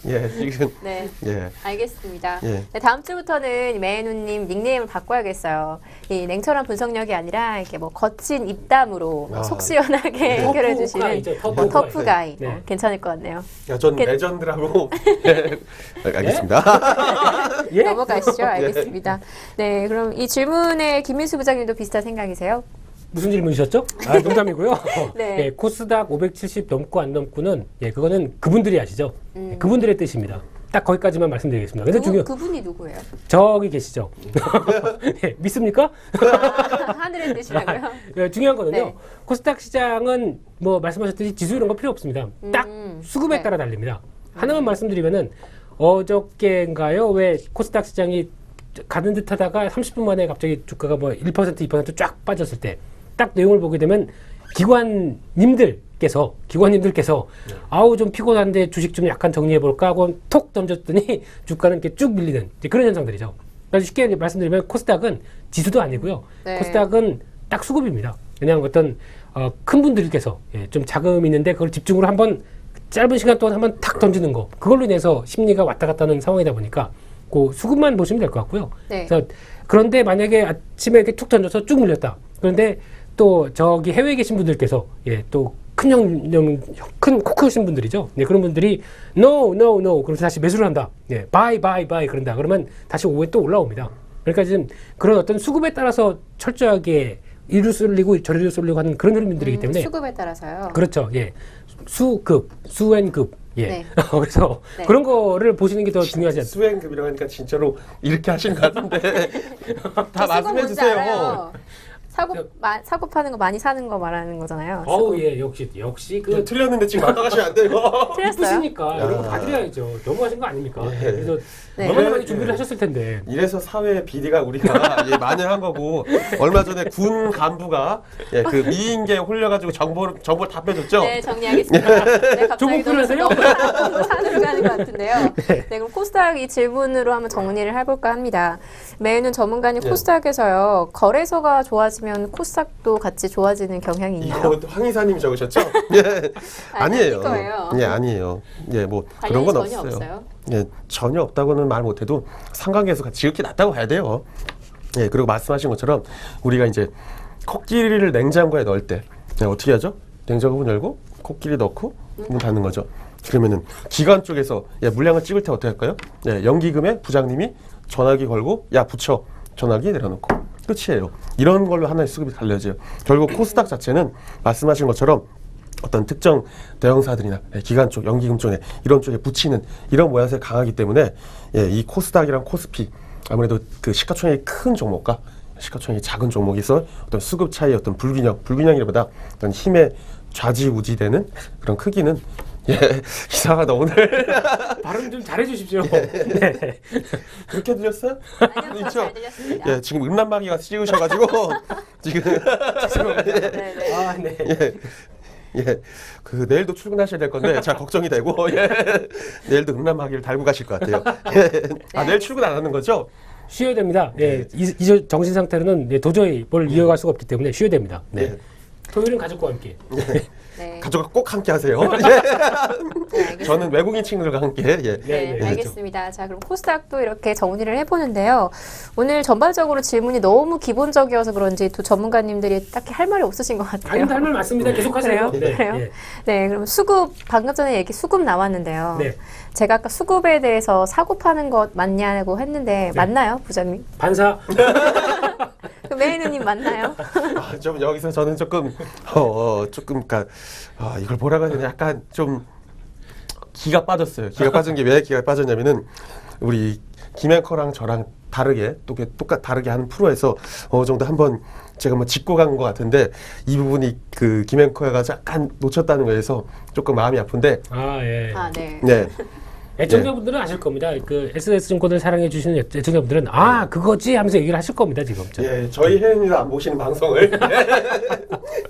예 지금 네. 예. 알겠습니다. 예. 네, 다음 주부터는 메이누님 닉네임을 바꿔야겠어요. 이 냉철한 분석력이 아니라 이렇게 뭐 거친 입담으로 아. 속 시원하게 해결해 주시는 터프가이죠, 터프가이. 네. 괜찮을 것 같네요. 야, 전 그- 레전드라고 예. 알겠습니다. 예? 넘어가시죠. 알겠습니다. 네, 그럼 이 질문에 김민수 부장님도 비슷한 생각이세요? 무슨 질문이셨죠? 아, 농담이고요. 네. 예, 코스닥 570 넘고 안 넘고는 예, 그거는 그분들이 아시죠? 예, 그분들의 뜻입니다. 딱 거기까지만 말씀드리겠습니다. 근데 그분이 누구예요? 저기 계시죠? 예, 믿습니까? 하늘의 뜻이라고요? 예, 중요한 거는요. 네. 코스닥 시장은 뭐 말씀하셨듯이 지수 이런 거 필요 없습니다. 딱 수급에 네. 따라 달립니다. 하나만 말씀드리면은 어저께인가요? 왜 코스닥 시장이 가는 듯 하다가 30분 만에 갑자기 주가가 뭐 1%, 2% 쫙 빠졌을 때 딱 내용을 보게 되면 기관님들께서 아우 좀 피곤한데 주식 좀 약간 정리해볼까 하고 톡 던졌더니 주가는 이렇게 쭉 밀리는 이제 그런 현상들이죠. 그래서 쉽게 말씀드리면 코스닥은 지수도 아니고요. 네. 코스닥은 딱 수급입니다. 그냥 어떤 큰 분들께서 예, 좀 자금 있는데 그걸 집중으로 한번 짧은 시간 동안 한번 탁 던지는 거 그걸로 인해서 심리가 왔다 갔다 하는 상황이다 보니까 그 수급만 보시면 될 것 같고요. 네. 그래서 그런데 만약에 아침에 이렇게 툭 던져서 쭉 밀렸다. 그런데 또 저기 해외에 계신 분들께서 예, 또 큰 코 크신 분들이죠. 네, 그런 분들이 no. 그러면서 다시 매수를 한다. 예, buy 그런다. 그러면 다시 오후에 또 올라옵니다. 그러니까 지금 그런 어떤 수급에 따라서 철저하게 이리로 쏠리고 저리로 쏠리고 하는 그런 흐름들이기 때문에 수급에 따라서요. 그렇죠. 예. 수엔급. 예. 네. 그래서 네. 그런 거를 보시는 게 더 중요하지 않습니까? 수행급이라고 하니까 진짜로 이렇게 하시는 것 같은데 다 말씀해 주세요. 사고 파는 거 많이 사는 거 말하는 거잖아요. 어우, 예. 역시 그 틀렸는데 지금 맞다가시면 안 돼요. 틀렸어요? 이쁘시니까 야. 이런 거 봐드려야죠. 너무하신 거 아닙니까? 예. 그래서 네. 얼마나 많이 예. 준비를 하셨을 텐데. 이래서 사회 비리가 우리가 예, 만연한 거고 얼마 전에 군 간부가 예, 그 미인계에 홀려가지고 정보를 다 빼줬죠. 네, 정리하겠습니다. 네, 갑자기 조금 필요하세요? 너무 산으로 가는 것 같은데요. 네, 그럼 코스닥 이 질문으로 한번 정리를 해볼까 합니다. 매는 전문가님 네. 코스닥에서요. 거래소가 좋아지면 코스닥도 같이 좋아지는 경향이 있나요? 이거 황 이사님이 적으셨죠? 예, 아니에요. 아닐 거예요. 예, 아니에요. 예, 뭐 관련이 그런 건 전혀 없어요. 없어요. 예, 전혀 없다고는 말 못해도 상관계수가 지극히 낮다고 봐야 돼요. 예, 그리고 말씀하신 것처럼 우리가 이제 코끼리를 냉장고에 넣을 때 예, 어떻게 하죠? 냉장고 문 열고 코끼리 넣고 문 닫는 거죠. 그러면은 기관 쪽에서 예, 물량을 찍을 때 어떻게 할까요? 예, 연기금에 부장님이 전화기 걸고 야 붙여 전화기 내려놓고 끝이에요. 이런 걸로 하나의 수급이 달려져요. 결국 코스닥 자체는 말씀하신 것처럼 어떤 특정 대형사들이나 기관 쪽, 연기금 쪽에 이런 쪽에 붙이는 이런 모양새가 강하기 때문에 예, 이 코스닥이랑 코스피 아무래도 그 시가총액이 큰 종목과 시가총액이 작은 종목에서 어떤 수급 차이, 어떤 불균형이라보다 어떤 힘의 좌지우지되는 그런 크기는 예, 이상하다 오늘. 발음 좀 잘해주십시오. 예. 네. 그렇게 들렸어요? 아니요, 잘 들렸습니다. 예, 지금 음란마귀 가서 찍으셔가지고 지금 네, 네. 아, 네. 예, 예, 그 내일도 출근하셔야 될 건데 잘 걱정이 되고 예, 내일도 음란마귀를 달고 가실 것 같아요. 예. 아 내일 출근 안 하는 거죠? 쉬어야 됩니다. 예, 이 정신 상태로는 예, 도저히 뭘 이어갈 수가 없기 때문에 쉬어야 됩니다. 네. 예. 토요일은 가족과 함께. 네. 가족과 꼭 함께 하세요. 예. 네, 알겠습니다. 저는 외국인 친구들과 함께 예. 네, 네, 알겠습니다. 자, 그럼 코스닥도 이렇게 정리를 해보는데요. 오늘 전반적으로 질문이 너무 기본적이어서 그런지 두 전문가님들이 딱히 할 말이 없으신 것 같아요. 아니, 할말 많습니다. 계속하세요. 그래요? 그래요? 예. 네, 그럼 수급, 방금 전에 수급 나왔는데요. 네. 제가 아까 수급에 대해서 사고 파는 것 맞냐고 했는데, 맞나요, 부장님? 반사. 그 메이느님 맞나요? 아, 좀 여기서 저는 조금 조금 그러니까 이걸 뭐라고 해야 되냐 약간 좀 기가 빠졌어요. 기가 빠진 게 왜 기가 빠졌냐면은 우리 김앵커랑 저랑 다르게 다르게 하는 프로에서 어느 정도 한번 제가 뭐 짚고 간 것 같은데 이 부분이 그 김앵커가 약간 놓쳤다는 거에서 조금 마음이 아픈데 아, 예. 아, 네. 네. 애청자분들은 아실 겁니다. 그 SS증권을 사랑해 주시는 애청자분들은 아 그거지 하면서 얘기를 하실 겁니다 지금. 예, 저희 혜연이도 안 보시는 방송을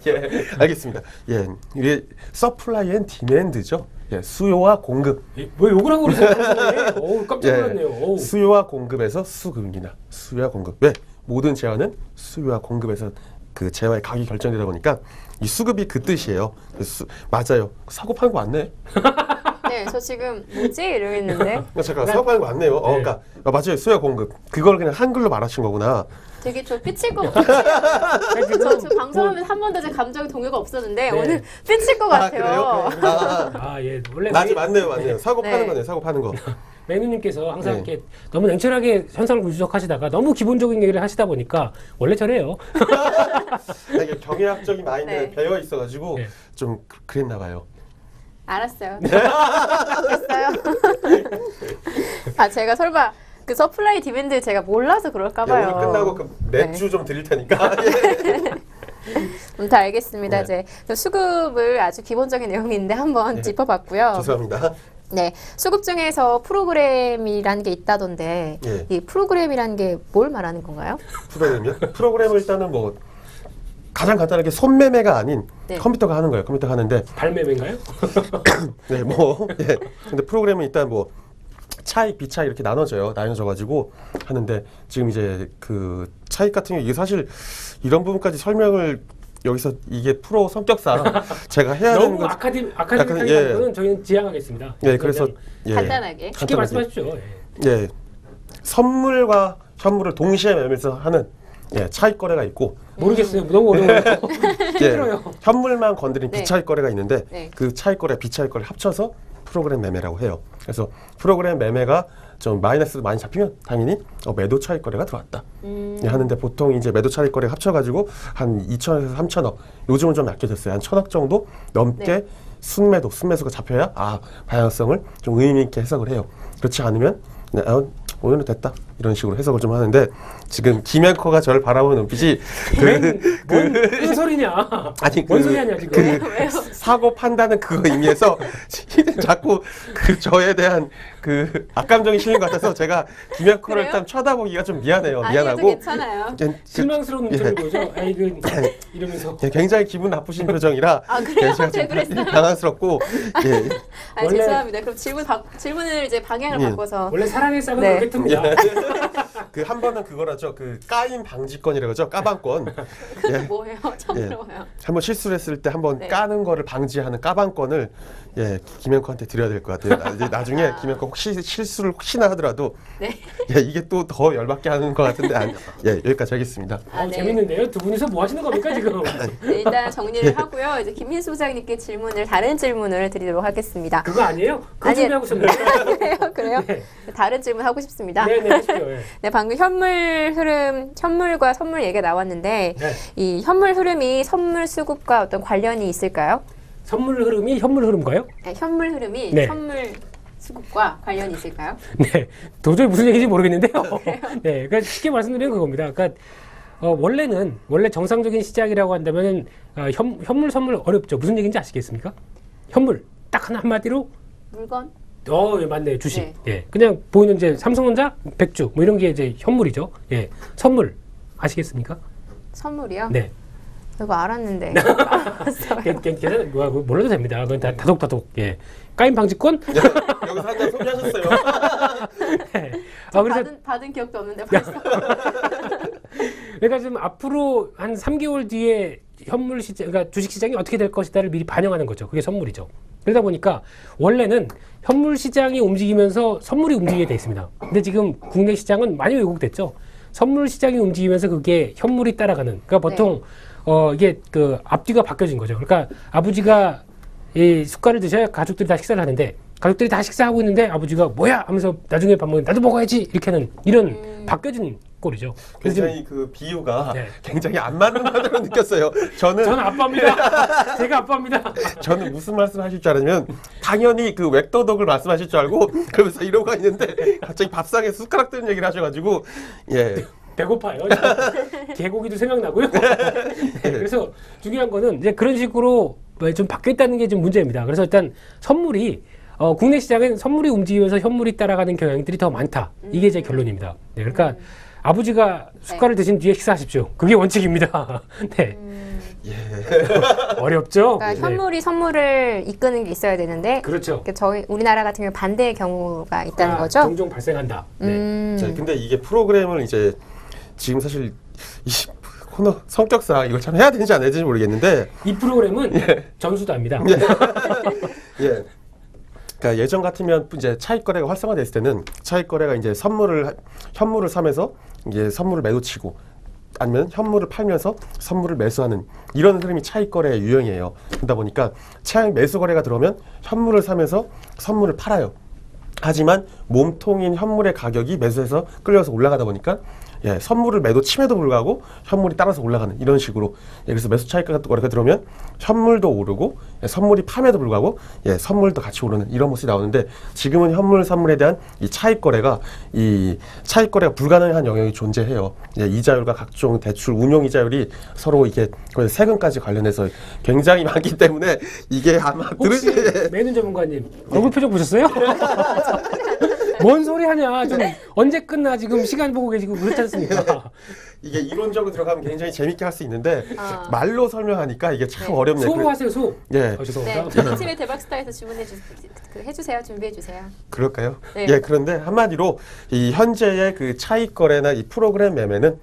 예, 알겠습니다. 예, 이게 서플라이 앤 디맨드죠. 예, 수요와 공급. 왜 욕을 하고 그러세요? 오 깜짝 놀랐네요. 오. 수요와 공급에서 수급입니다. 수요와 공급. 왜? 모든 재화는 수요와 공급에서 그 재화의 가격이 결정되다 보니까 이 수급이 그 뜻이에요. 맞아요. 사고 파는 거 맞네. 네, 저 지금 뭐지? 이러겠는데. 잠깐 사고 파는 거 맞네요. 네. 그러니까 맞아요. 수요 공급. 그걸 그냥 한글로 말하신 거구나. 되게 저 삐칠 것 같아요. 저 방송하면서 한 번도 제 감정 동요가 없었는데 네. 오늘 삐칠 것 같아요. 그래요? 아 예. 원래 맞네요. 사고 네. 파는 거네요. 사고 파는 거. 매누님께서 항상 네. 이렇게 너무 냉철하게 현상을 분석하시다가 너무 기본적인 얘기를 하시다 보니까 원래 저래요. 이게 경제학적인 마인드가 네. 배어 있어가지고 네. 좀 그랬나 봐요. 알았어요. 됐어요. 아, 제가 설마 그 서플라이 디맨드 제가 몰라서 그럴까 봐요. 오늘 끝나고 그 맥주 좀 드릴 테니까. 다 알겠습니다. 네. 이제 그 수급을 아주 기본적인 내용인데 한번 네. 짚어봤고요. 죄송합니다. 네, 수급 중에서 프로그램이라는 게 있다던데 예. 이 프로그램이라는 게 뭘 말하는 건가요? 프로그램이요? 프로그램을 일단은 뭐 가장 간단하게 손매매가 아닌 네. 컴퓨터가 하는 거예요. 컴퓨터가 하는데 발매매인가요? 네, 뭐 예. 근데 프로그램은 일단 뭐 차익, 비차익 이렇게 나눠져가지고 하는데 지금 이제 그 차익 같은 경우 이게 사실 이런 부분까지 설명을 여기서 이게 프로 성격상 제가 해야 되는 너무 거 아카데믹하게 예. 가는 거는 저희는 지양하겠습니다. 예, 그래서 그냥 예. 간단하게. 쉽게 말씀하십시오. 예. 예. 선물과 현물을 동시에 매매해서 하는 예, 차익 거래가 있고 모르겠어요. 너무 어려워요. 예, 힘들어요. 현물만 건드린 네. 비차익 거래가 있는데 네. 그 차익 거래, 비차익 거래 합쳐서 프로그램 매매라고 해요. 그래서 프로그램 매매가 좀 마이너스도 많이 잡히면 당연히 매도 차익 거래가 들어왔다. 예, 하는데 보통 이제 매도 차익 거래 합쳐가지고 한 2천에서 3천억, 요즘은 좀 약해졌어요. 한 1,000억 정도 넘게 네. 순매수가 잡혀야 방향성을 좀 의미 있게 해석을 해요. 그렇지 않으면 오늘은 됐다 이런 식으로 해석을 좀 하는데 지금 김앵커가 저를 바라보는 눈빛이 뭔 소리냐? 아니 뭔 소리 하냐 지금? 사고 판다는 그거 의미에서 자꾸 그 저에 대한 그 악감정이 실린 것 같아서 제가 김앵커를 그래요? 일단 쳐다보기가 좀 미안해요. 아니어도 미안하고 괜찮아요. 실망스러운 눈초리 보죠. 아이고 이러면서. 예, 굉장히 기분 나쁘신 표정이라 아, 그래요? 제가 좀 제가 그랬어요? 당황스럽고 예. 아니, 원래- 죄송합니다. 그럼 질문을 이제 방향을 예. 바꿔서 원래 사랑의 싹은 네. 그렇게 틉니다. 그 한 번은 그거라죠. 그 까임 방지권이라고 하죠. 까방권. 그게 예. 뭐예요? 처음 예. 들어봐요. 한번 실수를 했을 때 한번 네. 까는 거를 방지하는 까방권을 김앵커한테 드려야 될 것 같아요. 이제 나중에 김앵커 혹시 실수를 혹시나 하더라도 네. 이게 또 더 열받게 하는 것 같은데 여기까지 하겠습니다. 아, 네. 재밌는데요. 두 분이서 뭐 하시는 겁니까 지금? 네, 일단 정리를 하고요. 이제 김민수 부장님께 다른 질문을 드리도록 하겠습니다. 그거 아니에요? 그거 아니, 준비하고 있었는데. 그래요? 네. 다른 질문 하고 싶습니다. 네네 하십시오. 예. 네, 방금 현물과 선물 얘기가 나왔는데 네. 이 현물 흐름이 선물 수급과 어떤 관련이 있을까요? 선물 흐름이 현물 흐름가요? 네, 현물 흐름이 네. 선물 수급과 관련이 있을까요? 네, 도저히 무슨 얘기인지 모르겠는데요. 네, 그러니까 쉽게 말씀드리면 그겁니다. 그러니까 원래 정상적인 시장이라고 한다면 현물 선물 어렵죠. 무슨 얘기인지 아시겠습니까? 현물 딱 한마디로 물건? 예, 맞네요. 주식. 네. 예, 그냥 보이는 이제 삼성전자, 백주 뭐 이런 게 이제 현물이죠. 예, 선물 아시겠습니까? 선물이요? 네. 이거 알았는데. 알았어요. 괜찮아요. 몰라도 됩니다. 그건 다 다독다독. 예, 까임 방지권. 여기서 한 장 소개하셨어요. 네. 저 그래서 받은 기억도 없는데 벌써. 그러니까 지금 앞으로 한 3개월 뒤에 현물 시장, 그러니까 주식 시장이 어떻게 될 것이다를 미리 반영하는 거죠. 그게 선물이죠. 그러다 보니까 원래는 현물 시장이 움직이면서 선물이 움직이게 돼 있습니다. 근데 지금 국내 시장은 많이 왜곡됐죠. 선물 시장이 움직이면서 그게 현물이 따라가는. 그러니까 보통 이게 그 앞뒤가 바뀌어진 거죠. 그러니까 아버지가 이 숟갈을 드셔야 가족들이 다 식사를 하는데 가족들이 다 식사하고 있는데 아버지가 뭐야 하면서 나중에 밥 먹으면 나도 먹어야지 이렇게 하는 이런 바뀌어진 꼴이죠. 그래서 지금 굉장히 그 비유가 네. 굉장히 안 맞는 말로 느꼈어요. 저는 아빠입니다. 제가 아빠입니다. 저는 무슨 말씀하실 줄 알았냐면 당연히 그 웩도덕을 말씀하실 줄 알고 그러면서 이러고 있는데 갑자기 밥상에 숟가락 드는 얘기를 하셔가지고 예. 배고파요. 개고기도 생각나고요. 네, 그래서 중요한 거는 이제 그런 식으로 좀 바뀌었다는 게 좀 문제입니다. 그래서 일단 선물이 국내 시장엔 선물이 움직이면서 현물이 따라가는 경향들이 더 많다. 이게 제 결론입니다. 네, 그러니까 아버지가 숟갈을 드신 뒤에 식사하십시오. 그게 원칙입니다. 네. 어렵죠? 그러니까 네. 현물이 선물을 이끄는 게 있어야 되는데 그렇죠. 저희 우리나라 같은 경우 반대의 경우가 있다는 거죠. 종종 발생한다. 네. 자, 근데 이게 프로그램을 이제 지금 사실 이 코너 성격상 이걸 참 해야 되는지 안 해야 되는지 모르겠는데 이 프로그램은 전수다입니다. 예. 그러니까 예전 같으면 이제 차익 거래가 활성화됐을 때는 차익 거래가 이제 현물을 사면서 이제 선물을 매도치고 아니면 현물을 팔면서 선물을 매수하는 이런 흐름이 차익 거래의 유형이에요. 그러다 보니까 차익 매수 거래가 들어오면 현물을 사면서 선물을 팔아요. 하지만 몸통인 현물의 가격이 매수해서 끌려서 올라가다 보니까 선물을 매도 침에도 불구하고 현물이 따라서 올라가는 이런 식으로 그래서 매수 차익 거래가 들어오면 현물도 오르고 선물이 팜에도 불구하고 선물도 같이 오르는 이런 모습이 나오는데 지금은 현물 선물에 대한 이 차익 거래가 불가능한 영역이 존재해요. 이자율과 각종 대출 운용 이자율이 서로 이게 거의 세금까지 관련해서 굉장히 많기 때문에 이게 아마 혹시 매는 전문가님 얼굴 표정 보셨어요? 뭔 소리 하냐? 좀 언제 끝나 지금 시간 보고 계시고 그렇지 않습니까? 이게 이론적으로 들어가면 굉장히 재밌게 할 수 있는데 말로 설명하니까 이게 참 어렵네요. 소로 하세요, 소. 예. 죄송합니다. 네, 팀의 대박스타에서 해주세요. 준비해주세요. 그럴까요? 네. 그런데 한마디로 이 현재의 그 차익 거래나 이 프로그램 매매는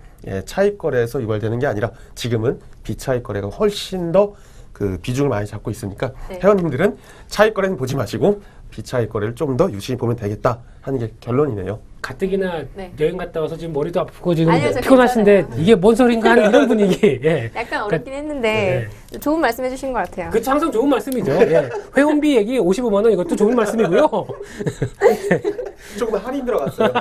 차익 거래에서 유발되는 게 아니라 지금은 비차익 거래가 훨씬 더 그 비중을 많이 잡고 있으니까 회원님들은 차익 거래는 보지 마시고 비차익 거래를 좀 더 유심히 보면 되겠다 하는 게 결론이네요. 가뜩이나 여행 갔다 와서 지금 머리도 아프고 지금 아니요, 저 피곤하신데 괜찮아요. 이게 뭔 소린가 하는 이런 분위기. 예. 약간 어렵긴 했는데 좋은 말씀해 주신 것 같아요. 그렇죠. 항상 좋은 말씀이죠. 회원비 얘기 55만 원 이것도 좋은 말씀이고요. 조금 할인 들어갔어요.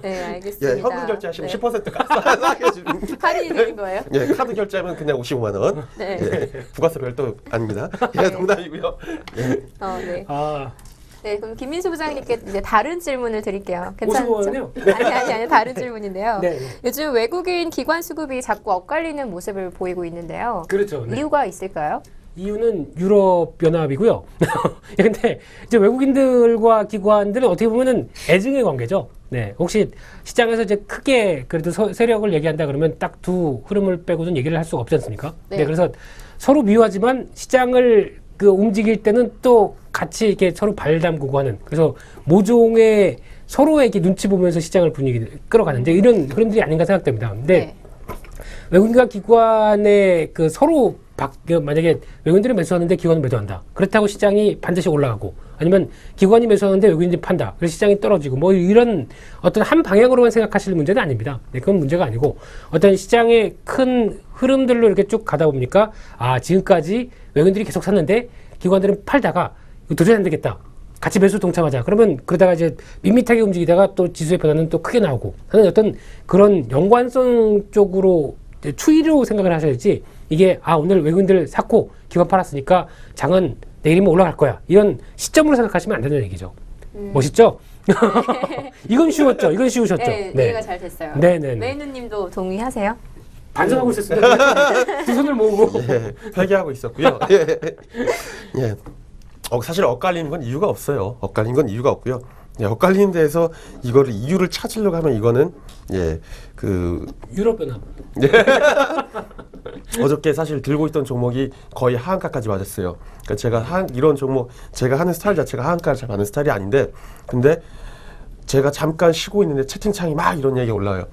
네, 알겠습니다. 현금 결제하시면 10% 싸게 주는. 할인이 되는 거예요? 카드 결제하면 그냥 55만 원. 네. 부가세 별도 아닙니다. 농담이고요. 네. 아, 네, 그럼 김민수 부장님께 이제 다른 질문을 드릴게요. 55만 원이요? 아니, 다른 질문인데요. 네. 요즘 외국인 기관 수급이 자꾸 엇갈리는 모습을 보이고 있는데요. 그렇죠. 네. 이유가 있을까요? 이유는 유럽 연합이고요. 근데 이제 외국인들과 기관들은 어떻게 보면은 애증의 관계죠. 네, 혹시 시장에서 이제 크게 그래도 세력을 얘기한다 그러면 딱 두 흐름을 빼고는 얘기를 할 수가 없지 않습니까? 네. 네, 그래서 서로 미워하지만 시장을 움직일 때는 또 같이 이렇게 서로 발 담그고 하는 그래서 모종의 서로에게 눈치 보면서 시장을 분위기를 끌어가는 이제 이런 흐름들이 아닌가 생각됩니다. 근데 외국인과 기관의 서로 만약에 외국인들이 매수하는데 기관은 매도한다. 그렇다고 시장이 반드시 올라가고 아니면 기관이 매수하는데 외국인들이 판다. 그래서 시장이 떨어지고 뭐 이런 어떤 한 방향으로만 생각하실 문제는 아닙니다. 네, 그건 문제가 아니고 어떤 시장의 큰 흐름들로 이렇게 쭉 가다 보니까 지금까지 외국인들이 계속 샀는데 기관들은 팔다가 이거 도저히 안 되겠다. 같이 매수 동참하자. 그러면 그러다가 이제 밋밋하게 움직이다가 또 지수의 변화는 또 크게 나오고 하는 어떤 그런 연관성 쪽으로 추이로 생각을 하셔야지 이게 오늘 외국인들 샀고 기관 팔았으니까 장은 내일이면 올라갈 거야. 이런 시점으로 생각하시면 안 된다는 얘기죠. 멋있죠? 이건 쉬웠죠. 이건 쉬우셨죠. 네, 이해가 잘 됐어요. 네네. 메이누님도 동의하세요? 반성하고 있었습니다. 두 손을 모으고. 예, 회개하고 있었고요. 예. 예. 사실 엇갈리는 건 이유가 없어요. 엇갈린 건 이유가 없고요. 예, 엇갈리는 데에서 이거를 이유를 찾으려고 하면 이거는 유럽 연합. 어저께 사실 들고 있던 종목이 거의 하한가까지 맞았어요. 그러니까 이런 종목 제가 하는 스타일 자체가 하한가를 잘 맞는 스타일이 아닌데, 근데 제가 잠깐 쉬고 있는데 채팅창이 막 이런 얘기가 올라와요.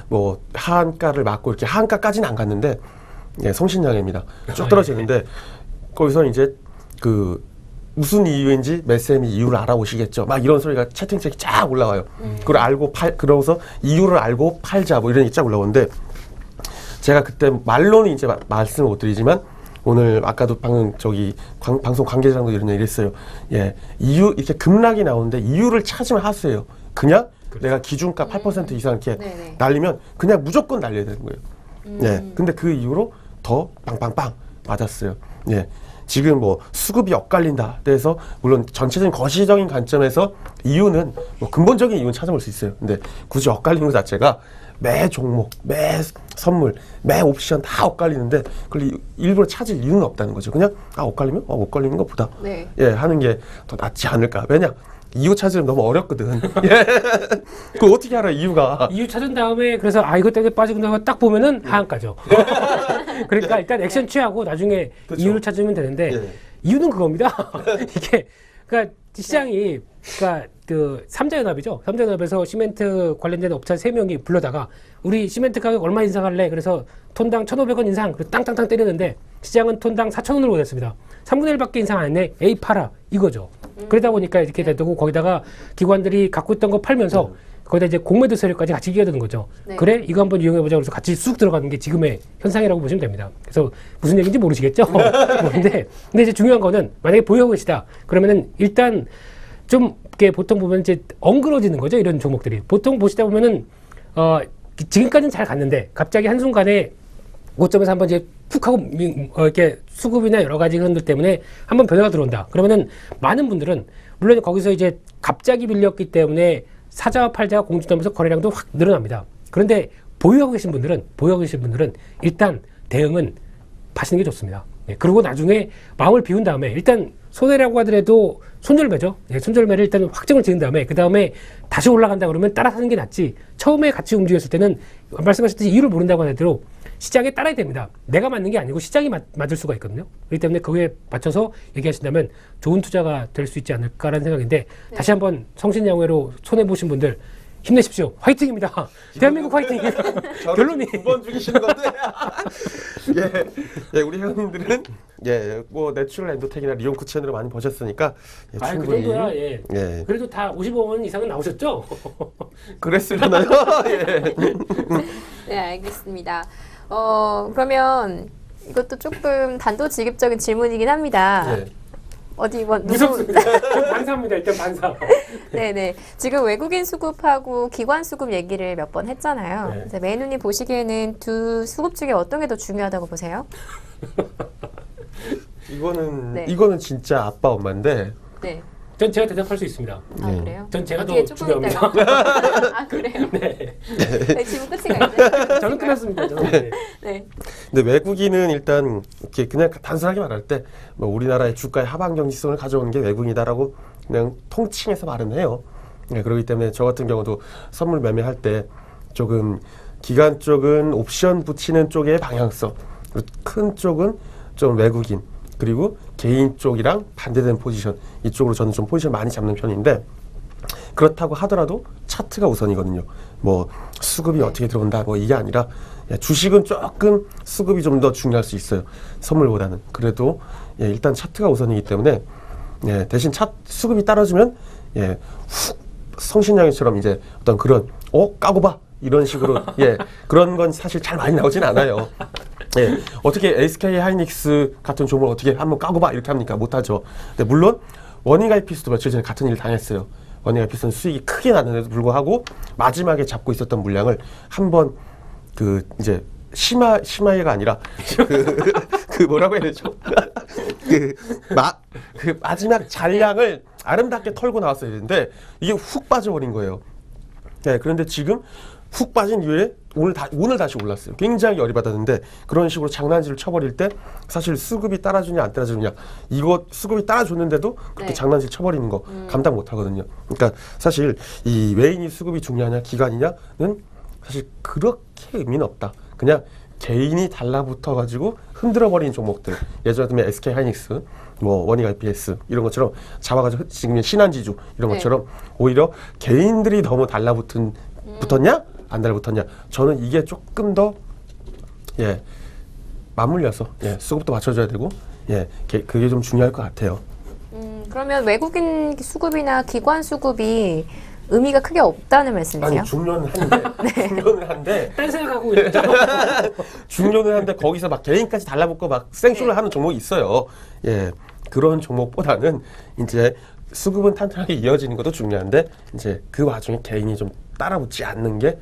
뭐 하한가를 맞고 이렇게 하한가까지는 안 갔는데, 예, 성신양입니다. 쭉 떨어지는데 거기서 이제 무슨 이유인지 매쌤이 이유를 알아보시겠죠. 막 이런 소리가 채팅창이 쫙 올라와요. 그러고서 이유를 알고 팔자 뭐 이런 얘기 쫙 올라오는데, 제가 그때 말로는 이제 말씀을 못 드리지만 오늘 아까도 방금 방송 관계자랑도 이런 얘기를 했어요. 예, 이유 이렇게 급락이 나오는데 이유를 찾으면 하수예요. 그냥 내가 기준가 8% 이상 이렇게 네네. 날리면 그냥 무조건 날려야 되는 거예요. 예, 근데 그 이후로 더 빵빵빵 맞았어요. 예. 지금 뭐 수급이 엇갈린다. 그래서 물론 전체적인 거시적인 관점에서 이유는 뭐 근본적인 이유는 찾아볼 수 있어요. 근데 굳이 엇갈리는 것 자체가 매 종목, 매 선물, 매 옵션 다 엇갈리는데 그걸 일부러 찾을 이유는 없다는 거죠. 그냥 엇갈리면 엇갈리는 것보다 네. 예, 하는 게 더 낫지 않을까. 왜냐? 이유 찾으면 너무 어렵거든. 예. 그거 어떻게 알아, 이유가. 이유 찾은 다음에 그래서 이것 때문에 빠지고 나서 딱 보면은 하한가죠. 그러니까 일단 액션 취하고 나중에 그쵸. 이유를 찾으면 되는데 예. 이유는 그겁니다. 이게 그러니까 시장이 그 삼자연합이죠. 삼자연합에서 시멘트 관련된 업체 3명이 불러다가 우리 시멘트 가격 얼마 인상할래? 그래서 톤당 1,500원 인상. 그래서 땅땅땅 때렸는데 시장은 톤당 4,000원으로 보냈습니다. 3분의 1밖에 인상 안 했네. 에이 팔아. 이거죠. 그러다 보니까 이렇게 되고 거기다가 기관들이 갖고 있던 거 팔면서 거기다 이제 공매도 세력까지 같이 끼어드는 거죠. 네. 그래? 이거 한번 이용해보자. 그래서 같이 쑥 들어가는 게 지금의 현상이라고 보시면 됩니다. 그래서 무슨 얘기인지 모르시겠죠? 근데 이제 중요한 거는 만약에 보유하고 계시다. 그러면은 일단 좀 이렇게 보통 보면 이제 엉그러지는 거죠. 이런 종목들이. 보통 보시다 보면은 지금까지는 잘 갔는데 갑자기 한순간에 고점에서 한번 이제 푹 하고 이렇게 수급이나 여러 가지 흐름들 때문에 한번 변화가 들어온다. 그러면은 많은 분들은 물론 거기서 이제 갑자기 밀렸기 때문에 사자와 팔자가 공존하면서 거래량도 확 늘어납니다. 그런데 보유하고 계신 분들은 일단 대응은 파시는 게 좋습니다. 예, 그리고 나중에 마음을 비운 다음에 일단 손해라고 하더라도 손절매죠. 예, 손절매를 일단 확정을 지은 다음에 그 다음에 다시 올라간다 그러면 따라 사는 게 낫지. 처음에 같이 움직였을 때는 말씀하셨듯이 이유를 모른다고 하더라도 시장에 따라야 됩니다. 내가 맞는 게 아니고 시장이 맞을 수가 있거든요. 그렇기 때문에 거기에 맞춰서 얘기하신다면 좋은 투자가 될 수 있지 않을까라는 생각인데 네. 다시 한번 성신양회로 손해보신 분들 힘내십시오. 화이팅입니다. 대한민국 화이팅. 결론이 9번 죽이시는 건데. 예, 우리 회원님들은 뭐 내추럴 엔도텍이나 리온 쿠첸으로 많이 버셨으니까 예, 그 충분히 정도야. 예. 예, 그래도 다 55원 이상은 나오셨죠? 그랬으려나요? 예. 네, 알겠습니다. 그러면 이것도 조금 단도직입적인 질문이긴 합니다. 예. 어디 뭐 무섭습니다. 반사입니다. 일단 반사. 네네. 지금 외국인 수급하고 기관 수급 얘기를 몇 번 했잖아요. 네. 이제 메이누님 보시기에는 두 수급 중에 어떤 게 더 중요하다고 보세요? 네. 이거는 진짜 아빠 엄마인데 네. 전 제가 대답할 수 있습니다. 아, 네. 그래요? 전 제가 어떻게 더 조금 중요합니다. 이따가. 아, 그래요? 네. 네, 지금 끝인가 이제? 저는 끝났습니다. 저는. 네. 네. 근데 외국인은 일단 이렇게 그냥 단순하게 말할 때 뭐 우리나라의 주가의 하방 경직성을 가져오는 게 외국인이다라고 그냥 통칭해서 말은 해요. 네, 그렇기 때문에 저 같은 경우도 선물 매매할 때 조금 기관 쪽은 옵션 붙이는 쪽의 방향성, 그리고 큰 쪽은 좀 외국인, 그리고 개인 쪽이랑 반대되는 포지션, 이쪽으로 저는 좀 포지션 많이 잡는 편인데, 그렇다고 하더라도 차트가 우선이거든요. 뭐 수급이 어떻게 들어온다 뭐 이게 아니라 주식은 조금 수급이 좀 더 중요할 수 있어요. 선물보다는. 그래도 일단 차트가 우선이기 때문에 대신 수급이 떨어지면 훅 성신양처럼 이제 어떤 그런 까고 봐 이런 식으로 그런 건 사실 잘 많이 나오진 않아요. 어떻게 SK 하이닉스 같은 종목을 어떻게 한번 까고 봐 이렇게 합니까? 못하죠. 근데 물론 원익IPS도 며칠 전에 같은 일을 당했어요. 원익IPS는 수익이 크게 났는데도 불구하고 마지막에 잡고 있었던 물량을 한번 이제 심화해가 아니라 그 뭐라고 해야 되죠? 그 마지막 잔량을 아름답게 털고 나왔어야 되는데 이게 훅 빠져버린 거예요. 네, 그런데 지금 훅 빠진 이후에 오늘 다시 올랐어요. 굉장히 열이 받았는데 그런 식으로 장난질을 쳐버릴 때 사실 수급이 따라주냐 안 따라주냐 이거 수급이 따라줬는데도 그렇게 네. 장난질 쳐버리는 거 감당 못 하거든요. 그러니까 사실 이 외인이 수급이 중요하냐 기관이냐는 사실 그렇게 의미는 없다. 그냥 개인이 달라붙어 가지고 흔들어 버리는 종목들 예전에 들면 SK 하이닉스 뭐 원익 IPS 이런 것처럼 잡아가지고 지금 신한지주 이런 네. 것처럼 오히려 개인들이 너무 붙었냐 안 달라붙었냐 저는 이게 조금 더 맞물려서 수급도 맞춰줘야 되고 그게 좀 중요할 것 같아요. 그러면 외국인 수급이나 기관 수급이 의미가 크게 없다는 말씀이세요? 아니 중요는 한데 중요는 한데 딴 생각하고 있죠. 중요는 한데 거기서 막 개인까지 달라붙고 막 생쇼를 하는 종목이 있어요. 그런 종목보다는 이제 수급은 탄탄하게 이어지는 것도 중요한데 이제 그 와중에 개인이 좀 따라붙지 않는 게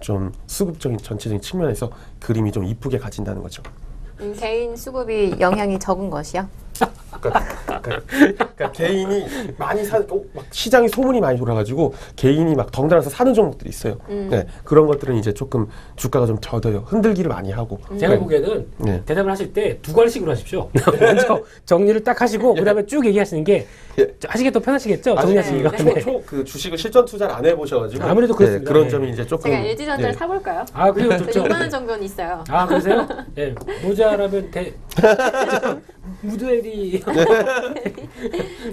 좀 수급적인 전체적인 측면에서 그림이 좀 이쁘게 가진다는 거죠. 개인 수급이 영향이 적은 것이요? 그러니까 개인이 많이 막 시장에 소문이 많이 돌아가지고 개인이 막 덩달아서 사는 종목들이 있어요. 그런 것들은 이제 조금 주가가 좀 젖어요. 흔들기를 많이 하고. 제가 보기에는 대답을 하실 때 두 걸식으로 하십시오. 먼저 정리를 딱 하시고 그다음에 쭉 얘기하시는 게 하시기 더 편하시겠죠? 정리하시기가. 그 주식을 실전 투자를 안 해보셔가지고 아무래도 그렇습니다. 그런 점이 이제 조금 제가 LG전자를 사볼까요? 아 그래요, 저 좋죠. 6만 원 정도는 있어요. 아 그러세요? 예, 모자라면 무드엘이.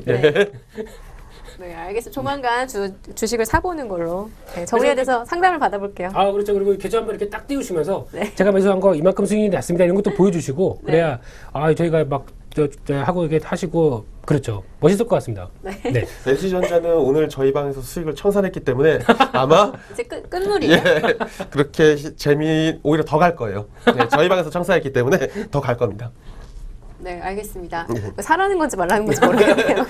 네, 알겠습니다. 조만간 주식을 사보는 걸로 정리에 대해서 상담을 받아볼게요. 아 그렇죠. 그리고 계좌 한번 이렇게 딱 띄우시면서 제가 매수한 거 이만큼 수익이 났습니다. 이런 것도 보여주시고 그래야 저희가 막 하고 이렇게 하시고 그렇죠. 멋있을 것 같습니다. 네. LG전자는 오늘 저희 방에서 수익을 청산했기 때문에 아마 이제 끝물이에요. 그렇게 오히려 더 갈 거예요. 저희 방에서 청산했기 때문에 더 갈 겁니다. 네, 알겠습니다. 사라는 건지 말라는 건지 모르겠네요.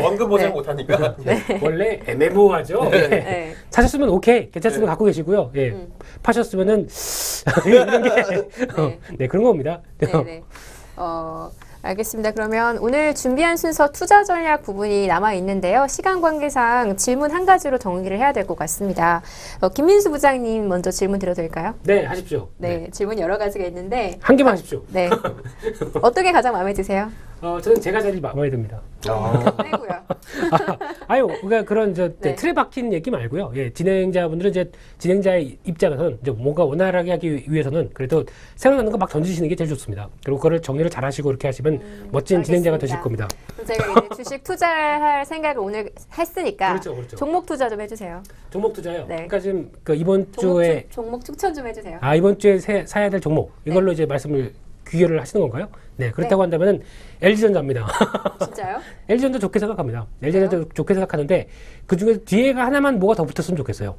원금 보장 못하니까. 원래 애매모호하죠. 네. 사셨으면 오케이 괜찮으면 갖고 계시고요. 파셨으면은 이런 게 그런 겁니다. 네. 알겠습니다. 그러면 오늘 준비한 순서 투자 전략 부분이 남아 있는데요. 시간 관계상 질문 한 가지로 정리를 해야 될 것 같습니다. 김민수 부장님 먼저 질문 드려도 될까요? 네, 하십시오. 네, 질문 여러 가지가 있는데 한 개만 하십시오. 네. 어떤 게 가장 마음에 드세요? 저는 제가 제일 마음에 듭니다. 빼고요. 그러니까 그런 틀에 박힌 얘기 말고요. 진행자분들은 이제 진행자의 입장에서는 이제 뭔가 원활하게 하기 위해서는 그래도 생각나는 거 막 던지시는 게 제일 좋습니다. 그리고 그거를 정리를 잘 하시고 이렇게 하시면 멋진 진행자가 되실 겁니다. 그럼 제가 이제 주식 투자할 생각을 오늘 했으니까 그렇죠. 종목 투자 좀 해주세요. 종목 투자요? 네. 그러니까 지금 이번 주에 종목 추천 좀 해주세요. 이번 주에 사야 될 종목 이걸로 이제 말씀을 귀결을 하시는 건가요? 네, 그렇다고 한다면은 LG전자입니다. 진짜요? LG전자 좋게 생각합니다. LG전자 좋게 생각하는데 그 중에 뒤에가 하나만 뭐가 더 붙었으면 좋겠어요.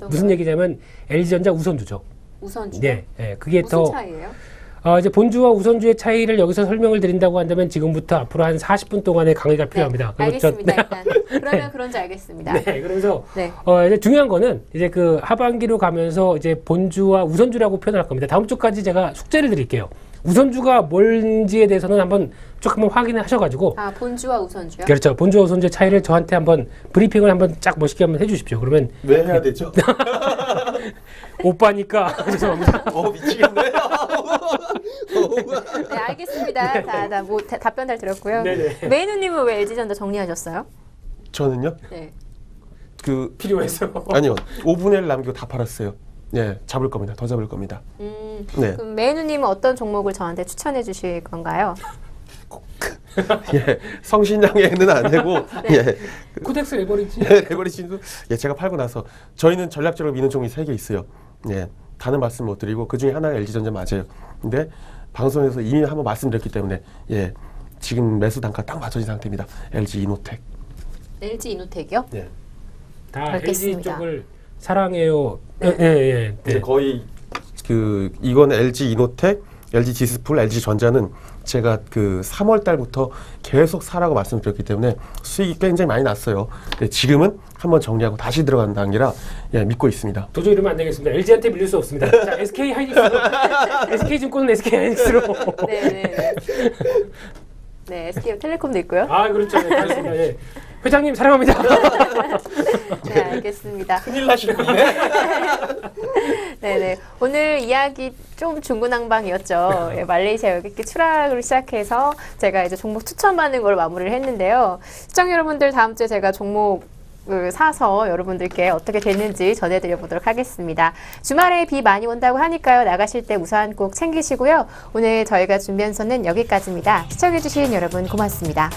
무슨 얘기냐면 LG전자 우선주죠. 우선주? 네, 그게 무슨 차이예요? 이제 본주와 우선주의 차이를 여기서 설명을 드린다고 한다면 지금부터 앞으로 한 40분 동안의 강의가 필요합니다. 알겠습니다. 일단 그러면 그런지 알겠습니다. 네, 그러면서 네. 이제 중요한 거는 이제 그 하반기로 가면서 이제 본주와 우선주라고 표현할 겁니다. 다음 주까지 제가 숙제를 드릴게요. 우선주가 뭔지에 대해서는 한번 확인을 하셔가지고 본주와 우선주요? 그렇죠. 본주와 우선주의 차이를 저한테 한번 브리핑을 한번 쫙 멋있게 한번 해주십시오. 그러면 왜 해야 되죠? 오빠니까 죄송합니다. 미치겠네. 네, 알겠습니다. 자, 답변 잘 들었고요. 네네. 메이누님은 왜 LG전자 정리하셨어요? 저는요? 네. 필요해서 아니요. 5분의 1 남기고 다 팔았어요. 잡을 겁니다. 더 잡을 겁니다. 네. 그럼 메이누님은 어떤 종목을 저한테 추천해 주실 건가요? 성신양에는 안 되고 코덱스 레버리지. 레버리지도 제가 팔고 나서 저희는 전략적으로 미는 종이 3개 있어요. 다는 말씀 못 드리고 그 중에 하나가 LG전자 맞아요. 근데 방송에서 이미 한번 말씀드렸기 때문에 지금 매수 단가 딱 맞춰진 상태입니다. LG 이노텍. LG 이노텍이요? 네. 다 알겠습니다. LG 쪽을 사랑해요. 이제 거의 이건 LG 이노텍 LG 디스플, LG 전자는 제가 그 3월 달부터 계속 사라고 말씀드렸기 때문에 수익이 굉장히 많이 났어요. 근데 지금은 한번 정리하고 다시 들어가는 단계라 예, 믿고 있습니다. 도저히 이러면 안 되겠습니다. LG한테 밀릴 수 없습니다. 자, SK 하이닉스로 SK증권은 SK 하이닉스로. 네네. 네, SK텔레콤도 있고요. 아, 그렇죠. 네, 알겠습니다. 예. 회장님 사랑합니다. 네, 알겠습니다. 큰일 나시는데. 네네. 오늘 이야기 좀 중구난방이었죠. 예, 말레이시아 여객기 추락을 시작해서 제가 이제 종목 추천받는 걸 마무리를 했는데요. 시청자 여러분들 다음 주에 제가 종목을 사서 여러분들께 어떻게 됐는지 전해드려 보도록 하겠습니다. 주말에 비 많이 온다고 하니까요. 나가실 때 우산 꼭 챙기시고요. 오늘 저희가 준비한 선은 여기까지입니다. 시청해주신 여러분 고맙습니다.